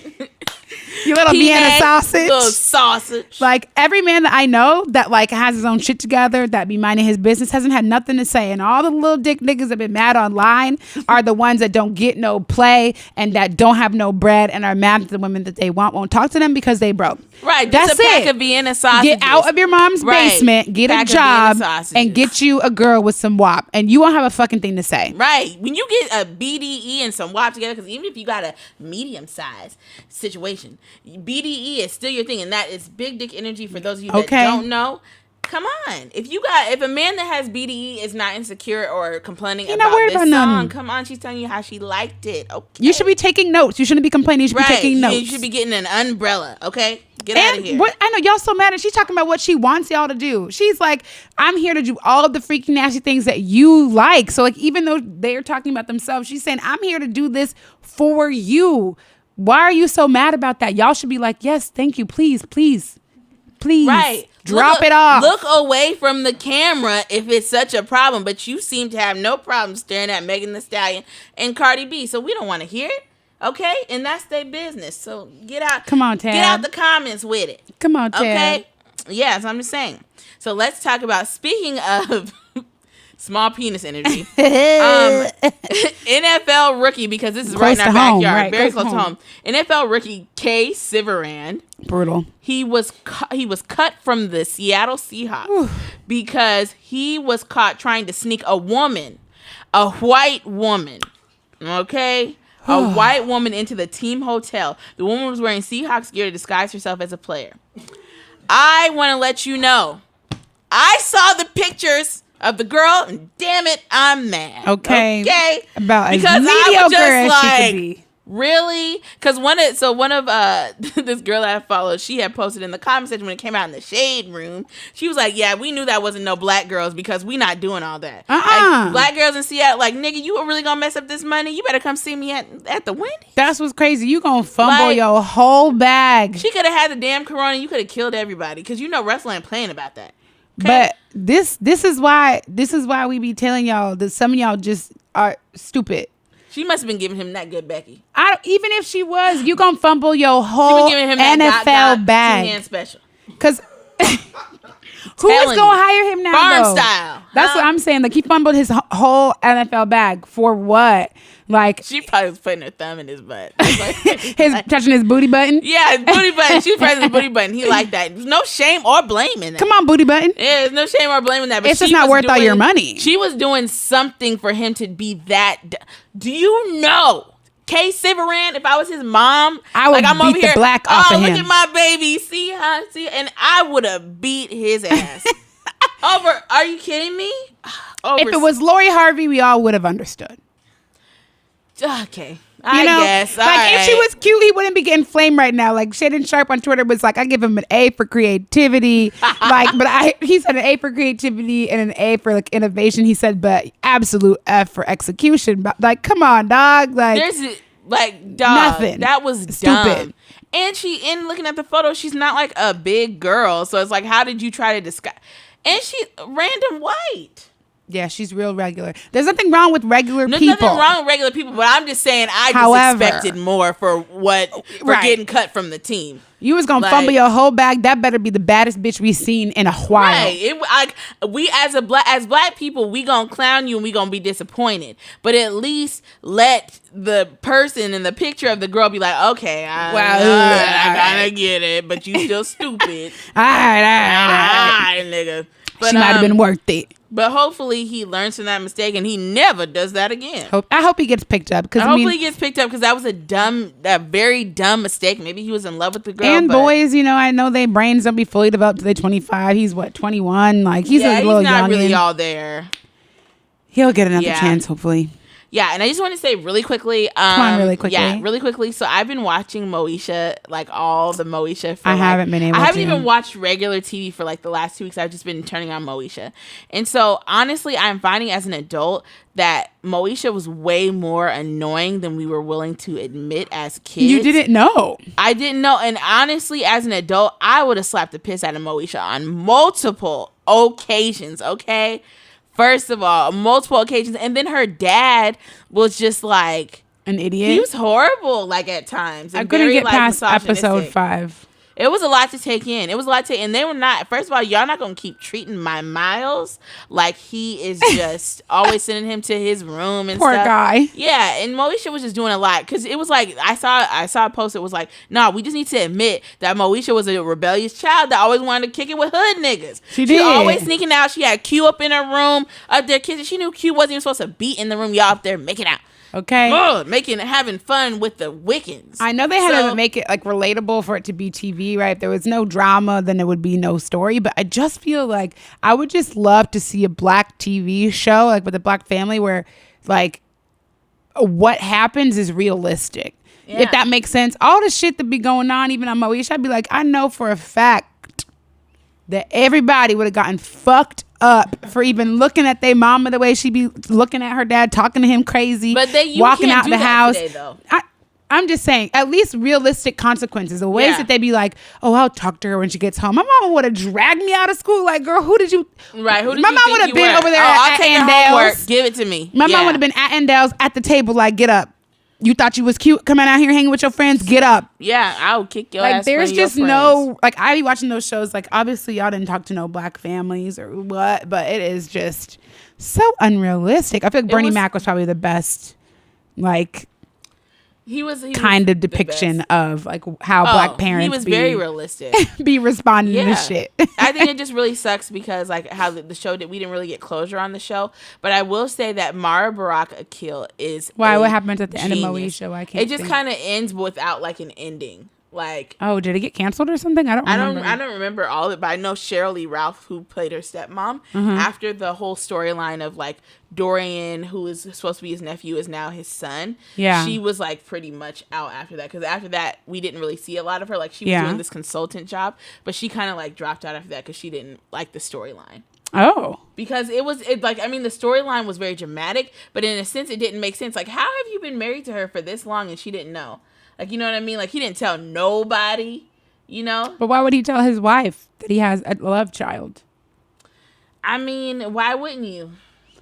You little Vienna sausage. Little sausage. Like, every man that I know that like has his own shit together, that be minding his business, hasn't had nothing to say. And all the little dick niggas that been mad online are the ones that don't get no play and that don't have no bread and are mad at the women that they won't talk to them because they broke. Right. That's just a pack of Vienna sausages. Get out of your mom's basement, get a job, and get you a girl with some W.A.P. And you won't have a fucking thing to say. Right. When you get a B.D.E and some W.A.P together, because even if you got a medium size situation, B.D.E is still your thing, and that is big dick energy for those of you that don't know. Come on. If a man that has B.D.E is not insecure or complaining about this song, come on, she's telling you how she liked it. Okay. You should be taking notes. You shouldn't be complaining. You should be taking notes. You should be getting an umbrella, okay? Get out of here. I know y'all so mad, and she's talking about what she wants y'all to do. She's like, I'm here to do all of the freaking nasty things that you like. So like, even though they're talking about themselves, she's saying, I'm here to do this for you. Why are you so mad about that? Y'all should be like, yes, thank you. Please. Right. Drop it off. Look away from the camera if it's such a problem. But you seem to have no problem staring at Megan Thee Stallion and Cardi B. So we don't want to hear it. Okay? And that's their business. So get out. Come on, Tab. Get out the comments with it. Come on, Tab. Okay? Yes, I'm just saying. So let's talk about, speaking of small penis energy, NFL rookie, because this is close right in our backyard, right, very close to home. NFL rookie K. Siverand. Brutal. He was cut from the Seattle Seahawks because he was caught trying to sneak a white woman, okay? A white woman into the team hotel. The woman was wearing Seahawks gear to disguise herself as a player. I want to let you know, I saw the pictures of the girl, and damn it, I'm mad. Okay. About because as mediocre as she could be. Really? Because one of this girl that I followed, she had posted in the comment section when it came out in the shade room. She was like, "Yeah, we knew that wasn't no black girls because we not doing all that. Like, black girls in Seattle, like nigga, you really gonna mess up this money? You better come see me at the Wendy's." That's what's crazy. You gonna fumble your whole bag. She could have had the damn corona. You could have killed everybody because wrestling ain't playing about that. Okay? But this is why we be telling y'all that some of y'all just are stupid. She must have been giving him that good Becky. Even if she was, you gonna fumble your whole NFL bag. Two-hand special. Because who is gonna hire him now? Farm though? Style. That's what I'm saying. Like he fumbled his whole NFL bag for what? Like she probably was putting her thumb in his butt. Touching his booty button. Yeah, his booty button. She was pressing his booty button. He liked that. There's no shame or blame in that. Come on, booty button. Yeah, there's no shame or blame in that. But it's just not worth all your money. She was doing something for him to be that. Do you know? K. Severin, if I was his mom, I would beat the black off of him. Look at my baby. See, and I would have beat his ass. Are you kidding me? If it was Lori Harvey, we all would have understood. Okay. I guess. If she was cute, he wouldn't be getting flamed right now. Like Shannon Sharp on Twitter was like, I give him an A for creativity. He said an A for creativity and an A for like innovation. He said, but absolute F for execution. But like, come on, dog. Like, there's dog. Nothing. That was stupid. Dumb. And in looking at the photo, she's not like a big girl. So it's like, how did you try to disguise? And she's random white. Yeah, she's real regular. There's nothing wrong with regular people. Nothing wrong with regular people, but I'm just saying just expected more for getting cut from the team. You was gonna fumble your whole bag. That better be the baddest bitch we seen in a while. Right. We as black people, we gonna clown you and we gonna be disappointed. But at least let the person in the picture of the girl be like, okay, I kind of get it, but you still stupid. all right, nigga. But, she might have been worth it. But hopefully he learns from that mistake and he never does that again. I hope he gets picked up. Hopefully he gets picked up because that was a very dumb mistake. Maybe he was in love with the girl. And boys, I know their brains don't be fully developed till they're 25. He's 21? Like he's a little young. He's not really all there. He'll get another chance, hopefully. Yeah, and I just want to say really quickly. Come on, really quickly. Yeah, really quickly. So I've been watching Moesha, like all the Moesha. I haven't been able to. I haven't even watched regular TV for like the last 2 weeks. I've just been turning on Moesha. And so honestly, I'm finding as an adult that Moesha was way more annoying than we were willing to admit as kids. You didn't know. I didn't know. And honestly, as an adult, I would have slapped the piss out of Moesha on multiple occasions, okay? First of all, multiple occasions. And then her dad was just like... an idiot? He was horrible, like, at times. I couldn't get past episode 5. It was a lot to take in. And they were not... First of all, y'all not going to keep treating my Miles like he is just always sending him to his room and Poor stuff. guy. Yeah, and Moesha was just doing a lot. Because it was like... I saw a post that was like, nah, we just need to admit that Moesha was a rebellious child that always wanted to kick it with hood niggas. She did. She always sneaking out. She had Q up in her room, up there kissing. She knew Q wasn't even supposed to be in the room. Y'all up there making out. Okay. Having fun with the Wiccans. I know they had to make it like relatable for it to be TV, right? If there was no drama, then there would be no story. But I just feel like I would just love to see a black TV show, like with a black family where like what happens is realistic. Yeah. If that makes sense. All the shit that be going on, even on Moesha, I'd be like, I know for a fact that everybody would have gotten fucked up for even looking at their mama the way she be looking at her dad, talking to him crazy, but walking out the house. Today, though. I'm just saying, at least realistic consequences. The ways that they be like, oh, I'll talk to her when she gets home. My mama would have dragged me out of school. Like, girl, who did you? Right. Who did my you mom think would have you been were? over there I'll at take your homework. Give it to me. My mom would have been at Andale's at the table, like, get up. You thought you was cute coming out here hanging with your friends? Get up. Yeah, I'll kick your ass. Like, there's just no, like, I be watching those shows. Like, obviously, y'all didn't talk to no black families or what, but it is just so unrealistic. I feel like Bernie Mac was probably the best, like, he was kind of depiction of like how black parents. He was very realistic. Be responding to shit. I think it just really sucks because like how the show we didn't really get closure on the show. But I will say that Mara Barak Akil is what happens at the end of Moesha? I can't. It just kind of ends without like an ending. Like, oh, did it get canceled or something? I don't remember. I don't remember all of it, but I know Cheryl Lee Ralph, who played her stepmom, after the whole storyline of like Dorian, who is supposed to be his nephew, is now his son. Yeah, she was like pretty much out after that, because after that we didn't really see a lot of her. Like, she was doing this consultant job, but she kind of like dropped out after that because she didn't like the storyline. Oh, because it like, I mean, the storyline was very dramatic, but in a sense it didn't make sense. Like, how have you been married to her for this long and she didn't know? Like, you know what I mean? Like, he didn't tell nobody, you know? But why would he tell his wife that he has a love child? I mean, why wouldn't you?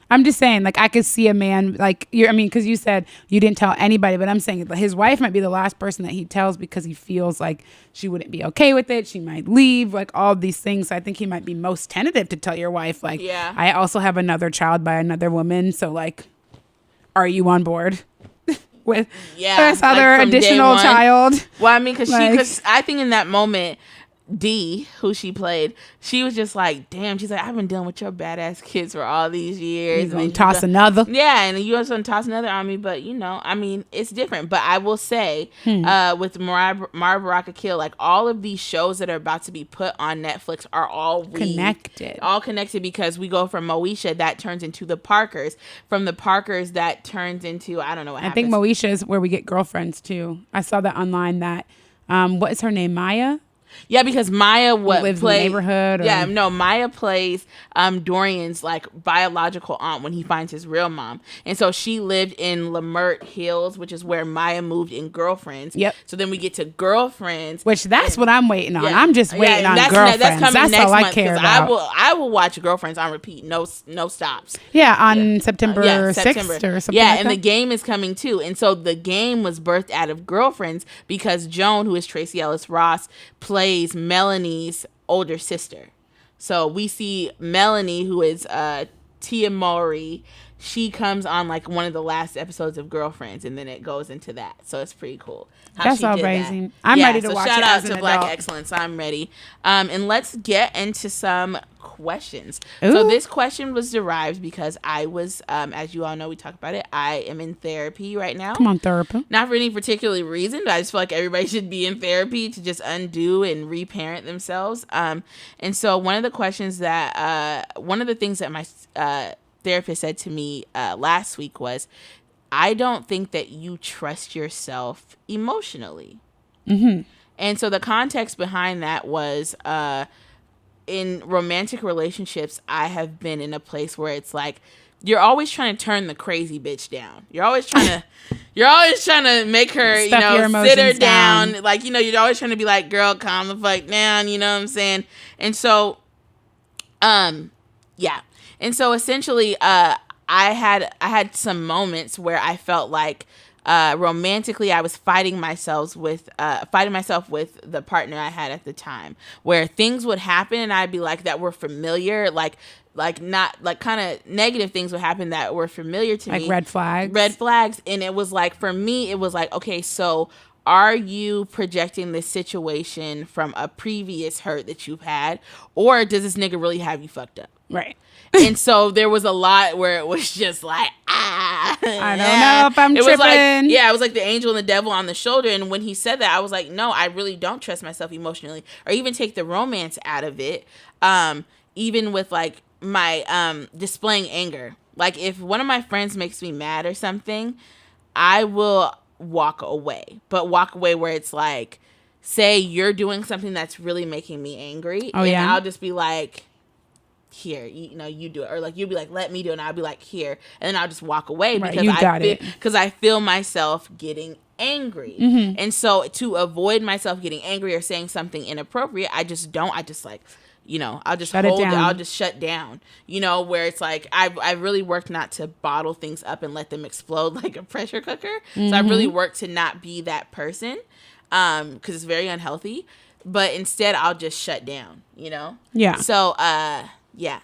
I'm just saying, like, I could see a man, like, because you said you didn't tell anybody, but I'm saying his wife might be the last person that he tells because he feels like she wouldn't be okay with it. She might leave, like, all these things. So I think he might be most tentative to tell your wife, like, I also have another child by another woman. So, like, are you on board? With this other additional child. Well, I mean, because I think in that moment, D, who she played, she was just like, damn, she's like, I've been dealing with your badass kids for all these years. You're gonna toss another. Yeah, and you also toss another on me, but you know, I mean, it's different. But I will say, with Mara Baraka Kill, like, all of these shows that are about to be put on Netflix are all connected. All connected, because we go from Moesha, that turns into the Parkers. From the Parkers, that turns into, I don't know what happens. I think Moesha is where we get girlfriends too. I saw that online that, what is her name? Maya? Yeah, because Maya lives in the neighborhood. Yeah, no, Maya plays Dorian's like biological aunt when he finds his real mom, and so she lived in Lamert Hills, which is where Maya moved in Girlfriends. Yep. So then we get to Girlfriends, which that's what I'm waiting on. I'm just waiting on Girlfriends. That's all I care about. I will watch Girlfriends on repeat, no stops. Yeah, on September 6th or something. Yeah, like and that. the game is coming too, and so the game was birthed out of Girlfriends because Joan, who is Tracy Ellis Ross, plays Melanie's older sister. So we see Melanie, who is Tia Mowry. She comes on like one of the last episodes of Girlfriends, and then it goes into that. So it's pretty cool. That's all amazing. I'm ready to watch it. Shout out to Black adult. Excellence. I'm ready. And let's get into some questions. Ooh. So this question was derived because I was, as you all know, we talked about it. I am in therapy right now. Come on, therapy. Not for any particular reason, but I just feel like everybody should be in therapy to just undo and reparent themselves. And so one of the questions that, one of the things that my therapist said to me last week was, I don't think that you trust yourself emotionally. Mm-hmm. And so the context behind that was, in romantic relationships, I have been in a place where it's like, you're always trying to turn the crazy bitch down. You're always trying to make her, sit her down. Like, you're always trying to be like, girl, calm the fuck down. You know what I'm saying? And so, yeah. And so essentially, I had some moments where I felt like, romantically, I was fighting myself with the partner I had at the time, where things would happen and I'd be like, that were familiar, like not like kind of negative things would happen that were familiar to me, like red flags. And it was like, for me, it was like, okay, so are you projecting this situation from a previous hurt that you've had, or does this nigga really have you fucked up? Right. And so there was a lot where it was just like, I don't know if I'm tripping. It was like the angel and the devil on the shoulder. And when he said that, I was like, no, I really don't trust myself emotionally, or even take the romance out of it. Even with like my displaying anger. Like, if one of my friends makes me mad or something, I will walk away. But walk away where it's like, say you're doing something that's really making me angry. Oh, yeah. I'll just be like, here, you do it. Or like, you'll be like, let me do it. And I'll be like, here. And then I'll just walk away because I feel myself getting angry. Mm-hmm. And so to avoid myself getting angry or saying something inappropriate, I'll just like, I'll just I'll just shut down, where it's like, I really worked not to bottle things up and let them explode like a pressure cooker. Mm-hmm. So I really worked to not be that person, because it's very unhealthy, but instead I'll just shut down, Yeah. So, yeah.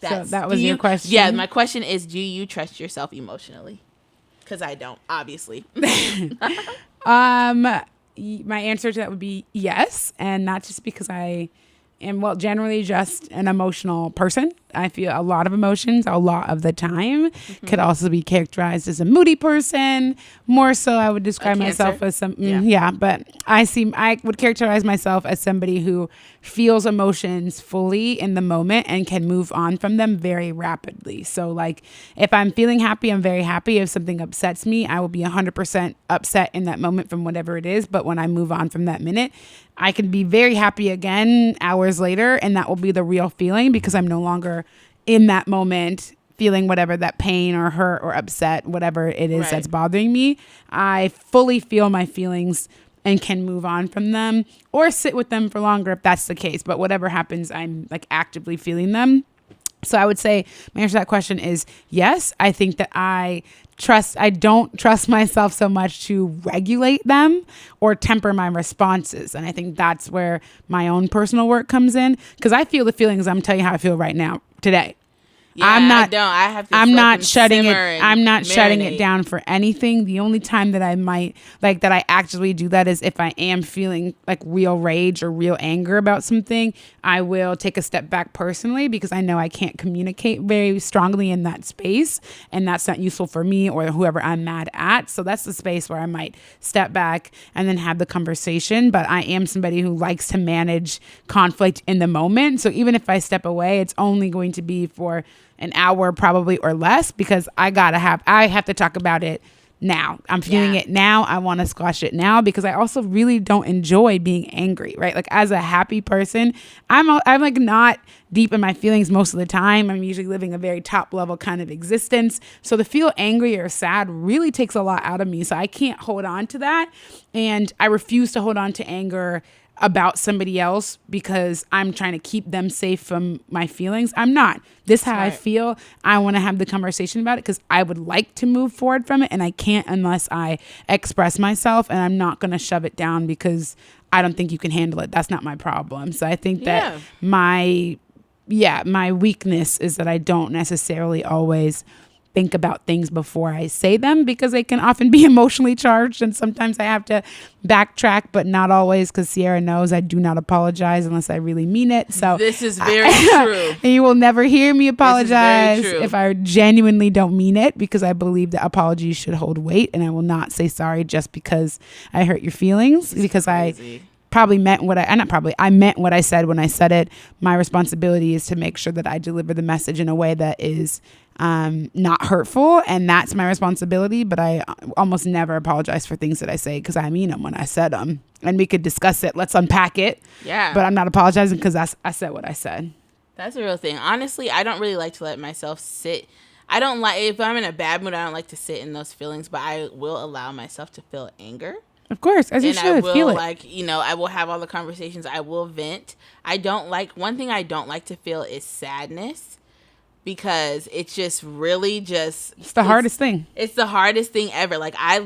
So that was your question? Yeah, my question is, do you trust yourself emotionally? Because I don't, obviously. My answer to that would be yes, and not just because I am, well, generally just an emotional person. I feel a lot of emotions a lot of the time. Could also be characterized as a moody person. More so, I would describe myself as some, but I would characterize myself as somebody who feels emotions fully in the moment and can move on from them very rapidly. So like if I'm feeling happy, I'm very happy. If something upsets me, I will be 100% upset in that moment from whatever it is. But when I move on from that minute, I can be very happy again hours later, and that will be the real feeling because I'm no longer in that moment feeling whatever that pain or hurt or upset, whatever it is that's bothering me. I fully feel my feelings and can move on from them or sit with them for longer if that's the case. But whatever happens, I'm like actively feeling them. So I would say my answer to that question is yes. I think that I don't trust myself so much to regulate them or temper my responses. And I think that's where my own personal work comes in, because I feel the feelings. I'm telling you how I feel right now, today. Yeah, I'm not shutting it down for anything. The only time that I actually do that is if I am feeling like real rage or real anger about something. I will take a step back personally because I know I can't communicate very strongly in that space, and that's not useful for me or whoever I'm mad at. So that's the space where I might step back and then have the conversation. But I am somebody who likes to manage conflict in the moment. So even if I step away, it's only going to be for an hour probably or less, because I have to talk about it now. I'm feeling it now. I want to squash it now, because I also really don't enjoy being angry, right? Like as a happy person, I'm like not deep in my feelings most of the time. I'm usually living a very top level kind of existence. So to feel angry or sad really takes a lot out of me. So I can't hold on to that. And I refuse to hold on to anger about somebody else because I'm trying to keep them safe from my feelings. I'm not. This is how I feel. I want to have the conversation about it because I would like to move forward from it, and I can't unless I express myself, and I'm not going to shove it down because I don't think you can handle it. That's not my problem. So I think that my weakness is that I don't necessarily always think about things before I say them, because they can often be emotionally charged, and sometimes I have to backtrack, but not always, because Sierra knows I do not apologize unless I really mean it. So this is very true. And you will never hear me apologize if I genuinely don't mean it, because I believe that apologies should hold weight, and I will not say sorry just because I hurt your feelings, because crazy. I meant what I said when I said it. My responsibility is to make sure that I deliver the message in a way that is not hurtful, and that's my responsibility. But I almost never apologize for things that I say, because I mean them when I said them, and we could discuss it. Let's unpack it. Yeah. But I'm not apologizing because I said what I said. That's a real thing. Honestly, I don't really like to let myself sit. I don't like, if I'm in a bad mood, I don't like to sit in those feelings, but I will allow myself to feel anger. Of course, as you should. I will feel it. I will have all the conversations. I will vent. One thing I don't like to feel is sadness, because it's just really it's the hardest thing. It's the hardest thing ever. Like I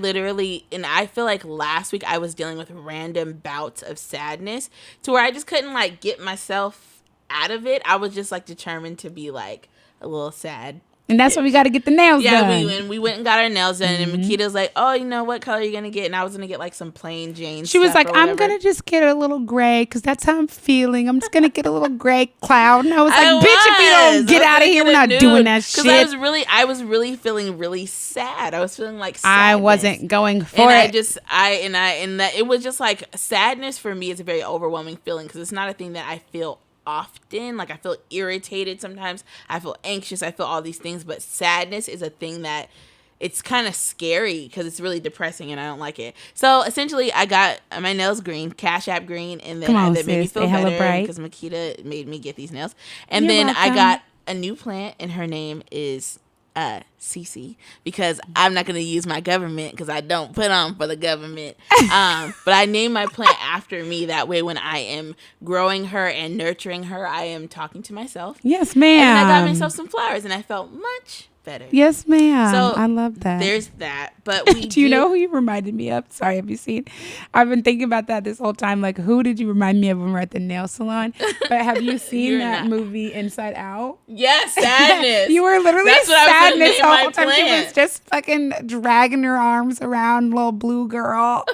feel like last week I was dealing with random bouts of sadness to where I just couldn't like get myself out of it. I was just like determined to be like a little sad. And that's why we got to get the nails done. Yeah, we went and got our nails done. And Makita's like, oh, you know, what color are you going to get? And I was going to get like some plain Jane She was like, I'm going to just get a little gray because that's how I'm feeling. I'm just going to get a little gray cloud. And I was like, bitch, if you don't get out of here, we're not doing that shit. Because I was really feeling really sad. I was feeling like sadness. I wasn't going for it. It was just like sadness for me is a very overwhelming feeling, because it's not a thing that I feel often. Like I feel irritated sometimes, I feel anxious, I feel all these things, but sadness is a thing that it's kind of scary because it's really depressing and I don't like it. So essentially I got my nails green, Cash App green, and then that made me feel better because Makita made me get these nails. And You're welcome. I got a new plant, and her name is Cece, because I'm not going to use my government because I don't put on for the government. But I named my plant after me. That way, when I am growing her and nurturing her, I am talking to myself. Yes, ma'am. And I got myself some flowers, and I felt much better. Yes, ma'am. So I love that. There's that. But do you know who you reminded me of? Sorry, have you seen? I've been thinking about that this whole time. Like, who did you remind me of when we were at the nail salon? But have you seen that movie Inside Out? Yes, sadness. You were literally sadness the whole time. She was just fucking dragging her arms around little blue girl.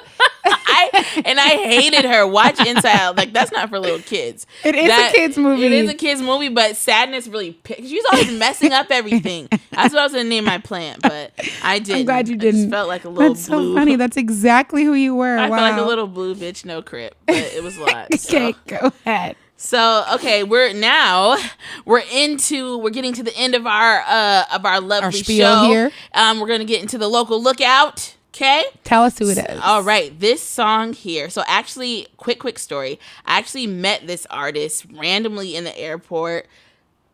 I And I hated her. Watch Inside Out. Like, that's not for little kids. It is a kid's movie. It is a kid's movie, but sadness really... She's always messing up everything. That's what I was going to name my plant, but I didn't. I'm glad you didn't. I just felt like a little That's blue. so funny. That's exactly who you were. I wow. felt like a little blue bitch, no crip, but it was a lot. Okay, go ahead. So okay, we're getting to the end of our lovely spiel show here. We're gonna get into the local lookout. Okay, tell us who it is. All right, this song here. So actually, quick story. I actually met this artist randomly in the airport.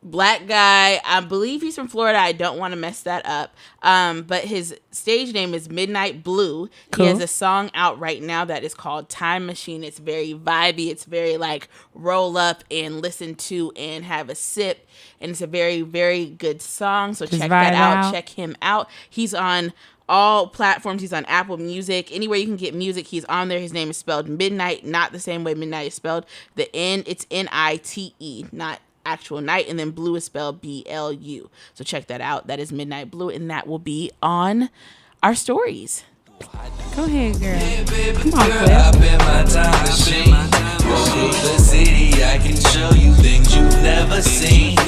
Black guy, I believe he's from Florida. I don't want to mess that up. But his stage name is Midnight Blue. Cool. He has a song out right now that is called Time Machine. It's very vibey. It's very like roll up and listen to and have a sip. And it's a very, very good song. So check that out. Check him out. He's on all platforms. He's on Apple Music. Anywhere you can get music, he's on there. His name is spelled Midnight, not the same way Midnight is spelled. The N, it's N-I-T-E, not actual night, and then blue is spelled B-L-U. So check that out. That is Midnight Blue, and that will be on our stories. Go ahead, girl. Come on, Cliff. I've been my time machine. Walk through the city, I can show you things you've never seen.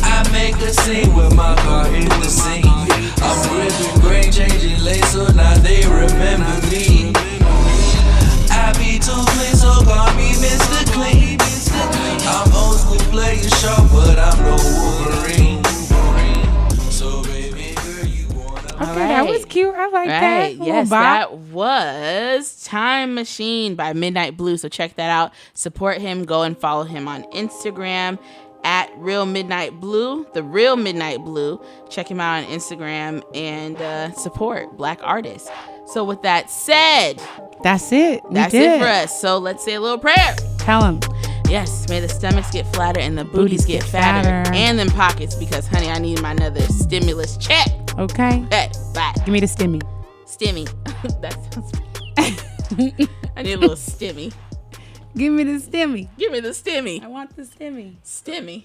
I make a scene with my car in the scene. I'm ripping grain, changing lanes, so now they remember me. I be too clean, so call me Mr. Clean. I'm old school playing sharp, but I'm no Wolverine. So baby girl, you wanna... Okay, that was cute. I like that. Yes, that was Time Machine by Midnight Blue. So check that out. Support him. Go and follow him on Instagram at Real Midnight Blue, the Real Midnight Blue. Check him out on Instagram and support Black artists. So with that said, that's it. That's it for us. So let's say a little prayer. Tell him. Yes, may the stomachs get flatter and the booties get fatter. And them pockets, because, honey, I need my another stimulus check. Okay. Hey, bye. Give me the stimmy. Stimmy. That sounds I need a little stimmy. Give me the stimmy. Give me the stimmy. I want the stimmy. Stimmy.